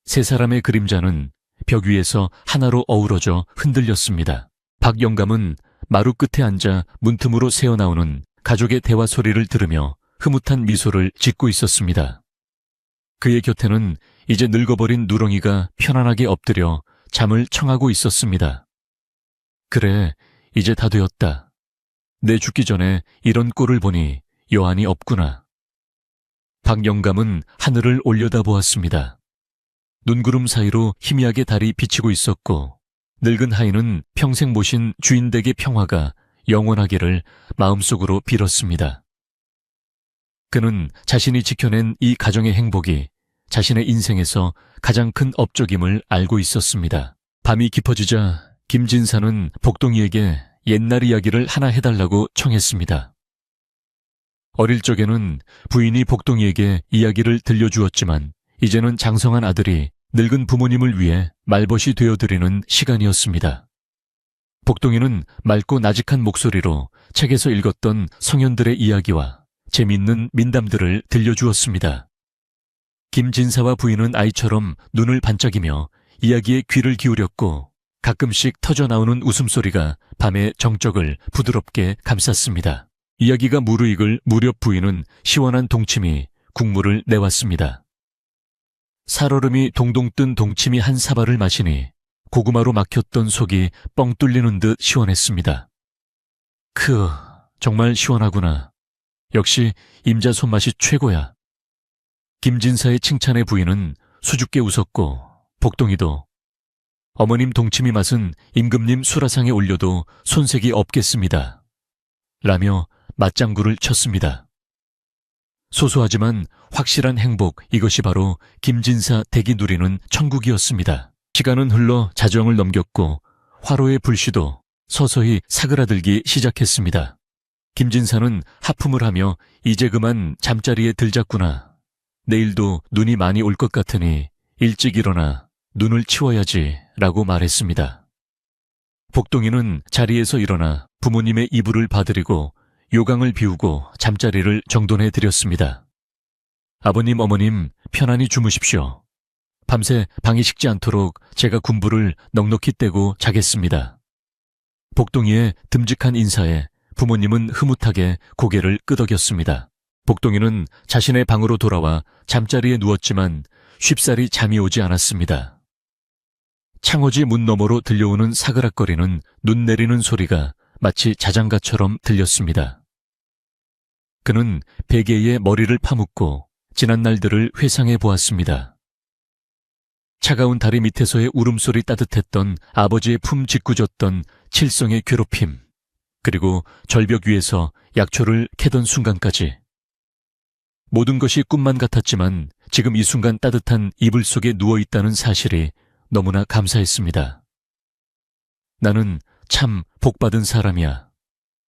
세 사람의 그림자는 벽 위에서 하나로 어우러져 흔들렸습니다. 박 영감은 마루 끝에 앉아 문틈으로 새어나오는 가족의 대화 소리를 들으며 흐뭇한 미소를 짓고 있었습니다. 그의 곁에는 이제 늙어버린 누렁이가 편안하게 엎드려 잠을 청하고 있었습니다. 그래, 이제 다 되었다. 내 죽기 전에 이런 꼴을 보니 여한이 없구나. 박 영감은 하늘을 올려다보았습니다. 눈구름 사이로 희미하게 달이 비치고 있었고 늙은 하인은 평생 모신 주인 댁의 평화가 영원하기를 마음속으로 빌었습니다. 그는 자신이 지켜낸 이 가정의 행복이 자신의 인생에서 가장 큰 업적임을 알고 있었습니다. 밤이 깊어지자 김진사는 복동이에게 옛날 이야기를 하나 해달라고 청했습니다. 어릴 적에는 부인이 복동이에게 이야기를 들려주었지만 이제는 장성한 아들이 늙은 부모님을 위해 말벗이 되어드리는 시간이었습니다. 복동이는 맑고 나직한 목소리로 책에서 읽었던 성현들의 이야기와 재미있는 민담들을 들려주었습니다. 김진사와 부인은 아이처럼 눈을 반짝이며 이야기에 귀를 기울였고 가끔씩 터져나오는 웃음소리가 밤의 정적을 부드럽게 감쌌습니다. 이야기가 무르익을 무렵 부인은 시원한 동치미, 국물을 내왔습니다. 살얼음이 동동 뜬 동치미 한 사발을 마시니 고구마로 막혔던 속이 뻥 뚫리는 듯 시원했습니다. 정말 시원하구나. 역시 임자 손맛이 최고야. 김진사의 칭찬에 부인은 수줍게 웃었고 복동이도 어머님 동치미 맛은 임금님 수라상에 올려도 손색이 없겠습니다. 라며 맞장구를 쳤습니다. 소소하지만 확실한 행복, 이것이 바로 김진사 댁이 누리는 천국이었습니다. 시간은 흘러 자정을 넘겼고 화로의 불씨도 서서히 사그라들기 시작했습니다. 김진사는 하품을 하며 이제 그만 잠자리에 들자꾸나. 내일도 눈이 많이 올 것 같으니 일찍 일어나 눈을 치워야지 라고 말했습니다. 복동이는 자리에서 일어나 부모님의 이불을 봐드리고 요강을 비우고 잠자리를 정돈해 드렸습니다. 아버님, 어머님 편안히 주무십시오. 밤새 방이 식지 않도록 제가 군부를 넉넉히 떼고 자겠습니다. 복동이의 듬직한 인사에 부모님은 흐뭇하게 고개를 끄덕였습니다. 복동이는 자신의 방으로 돌아와 잠자리에 누웠지만 쉽사리 잠이 오지 않았습니다. 창호지 문 너머로 들려오는 사그락거리는 눈 내리는 소리가 마치 자장가처럼 들렸습니다. 그는 베개에 머리를 파묻고 지난 날들을 회상해 보았습니다. 차가운 다리 밑에서의 울음소리 따뜻했던 아버지의 품 짓궂었던 칠성의 괴롭힘, 그리고 절벽 위에서 약초를 캐던 순간까지. 모든 것이 꿈만 같았지만 지금 이 순간 따뜻한 이불 속에 누워있다는 사실이 너무나 감사했습니다. 나는 참 복받은 사람이야.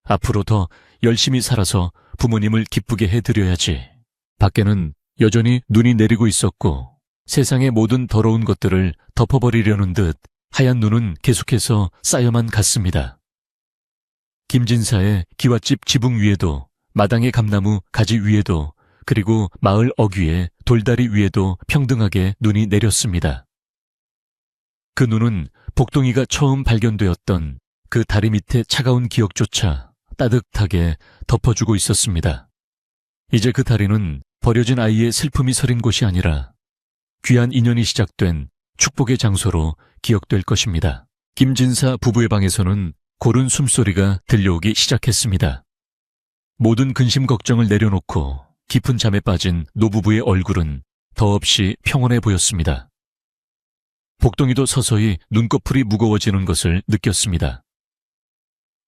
앞으로 더 열심히 살아서 부모님을 기쁘게 해드려야지. 밖에는 여전히 눈이 내리고 있었고 세상의 모든 더러운 것들을 덮어버리려는 듯 하얀 눈은 계속해서 쌓여만 갔습니다. 김진사의 기와집 지붕 위에도 마당의 감나무 가지 위에도 그리고 마을 어귀의 돌다리 위에도 평등하게 눈이 내렸습니다. 그 눈은 복동이가 처음 발견되었던 그 다리 밑의 차가운 기억조차 따뜻하게 덮어주고 있었습니다. 이제 그 다리는 버려진 아이의 슬픔이 서린 곳이 아니라 귀한 인연이 시작된 축복의 장소로 기억될 것입니다. 김진사 부부의 방에서는 고른 숨소리가 들려오기 시작했습니다. 모든 근심 걱정을 내려놓고 깊은 잠에 빠진 노부부의 얼굴은 더없이 평온해 보였습니다. 복동이도 서서히 눈꺼풀이 무거워지는 것을 느꼈습니다.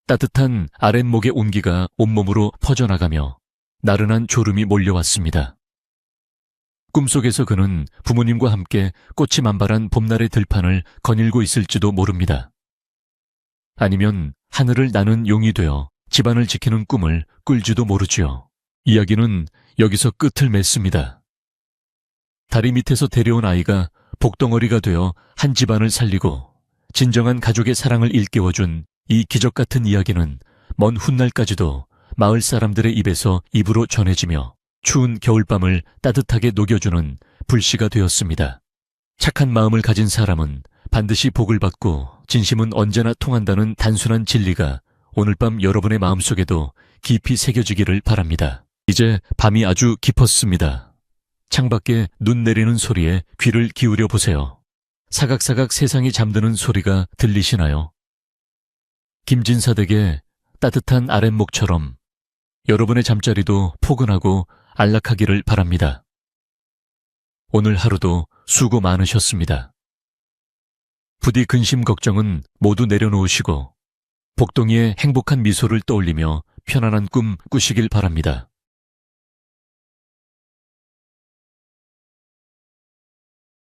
따뜻한 아랫목의 온기가 온몸으로 퍼져나가며 나른한 졸음이 몰려왔습니다. 꿈속에서 그는 부모님과 함께 꽃이 만발한 봄날의 들판을 거닐고 있을지도 모릅니다. 아니면 하늘을 나는 용이 되어 집안을 지키는 꿈을 꿀지도 모르지요. 이야기는 여기서 끝을 맺습니다. 다리 밑에서 데려온 아이가 복덩어리가 되어 한 집안을 살리고 진정한 가족의 사랑을 일깨워준 이 기적 같은 이야기는 먼 훗날까지도 마을 사람들의 입에서 입으로 전해지며 추운 겨울밤을 따뜻하게 녹여주는 불씨가 되었습니다. 착한 마음을 가진 사람은 반드시 복을 받고 진심은 언제나 통한다는 단순한 진리가 오늘 밤 여러분의 마음속에도 깊이 새겨지기를 바랍니다. 이제 밤이 아주 깊었습니다. 창밖에 눈 내리는 소리에 귀를 기울여 보세요. 사각사각 세상이 잠드는 소리가 들리시나요? 김진사댁의 따뜻한 아랫목처럼 여러분의 잠자리도 포근하고 안락하기를 바랍니다. 오늘 하루도 수고 많으셨습니다. 부디 근심 걱정은 모두 내려놓으시고 복동이의 행복한 미소를 떠올리며 편안한 꿈 꾸시길 바랍니다.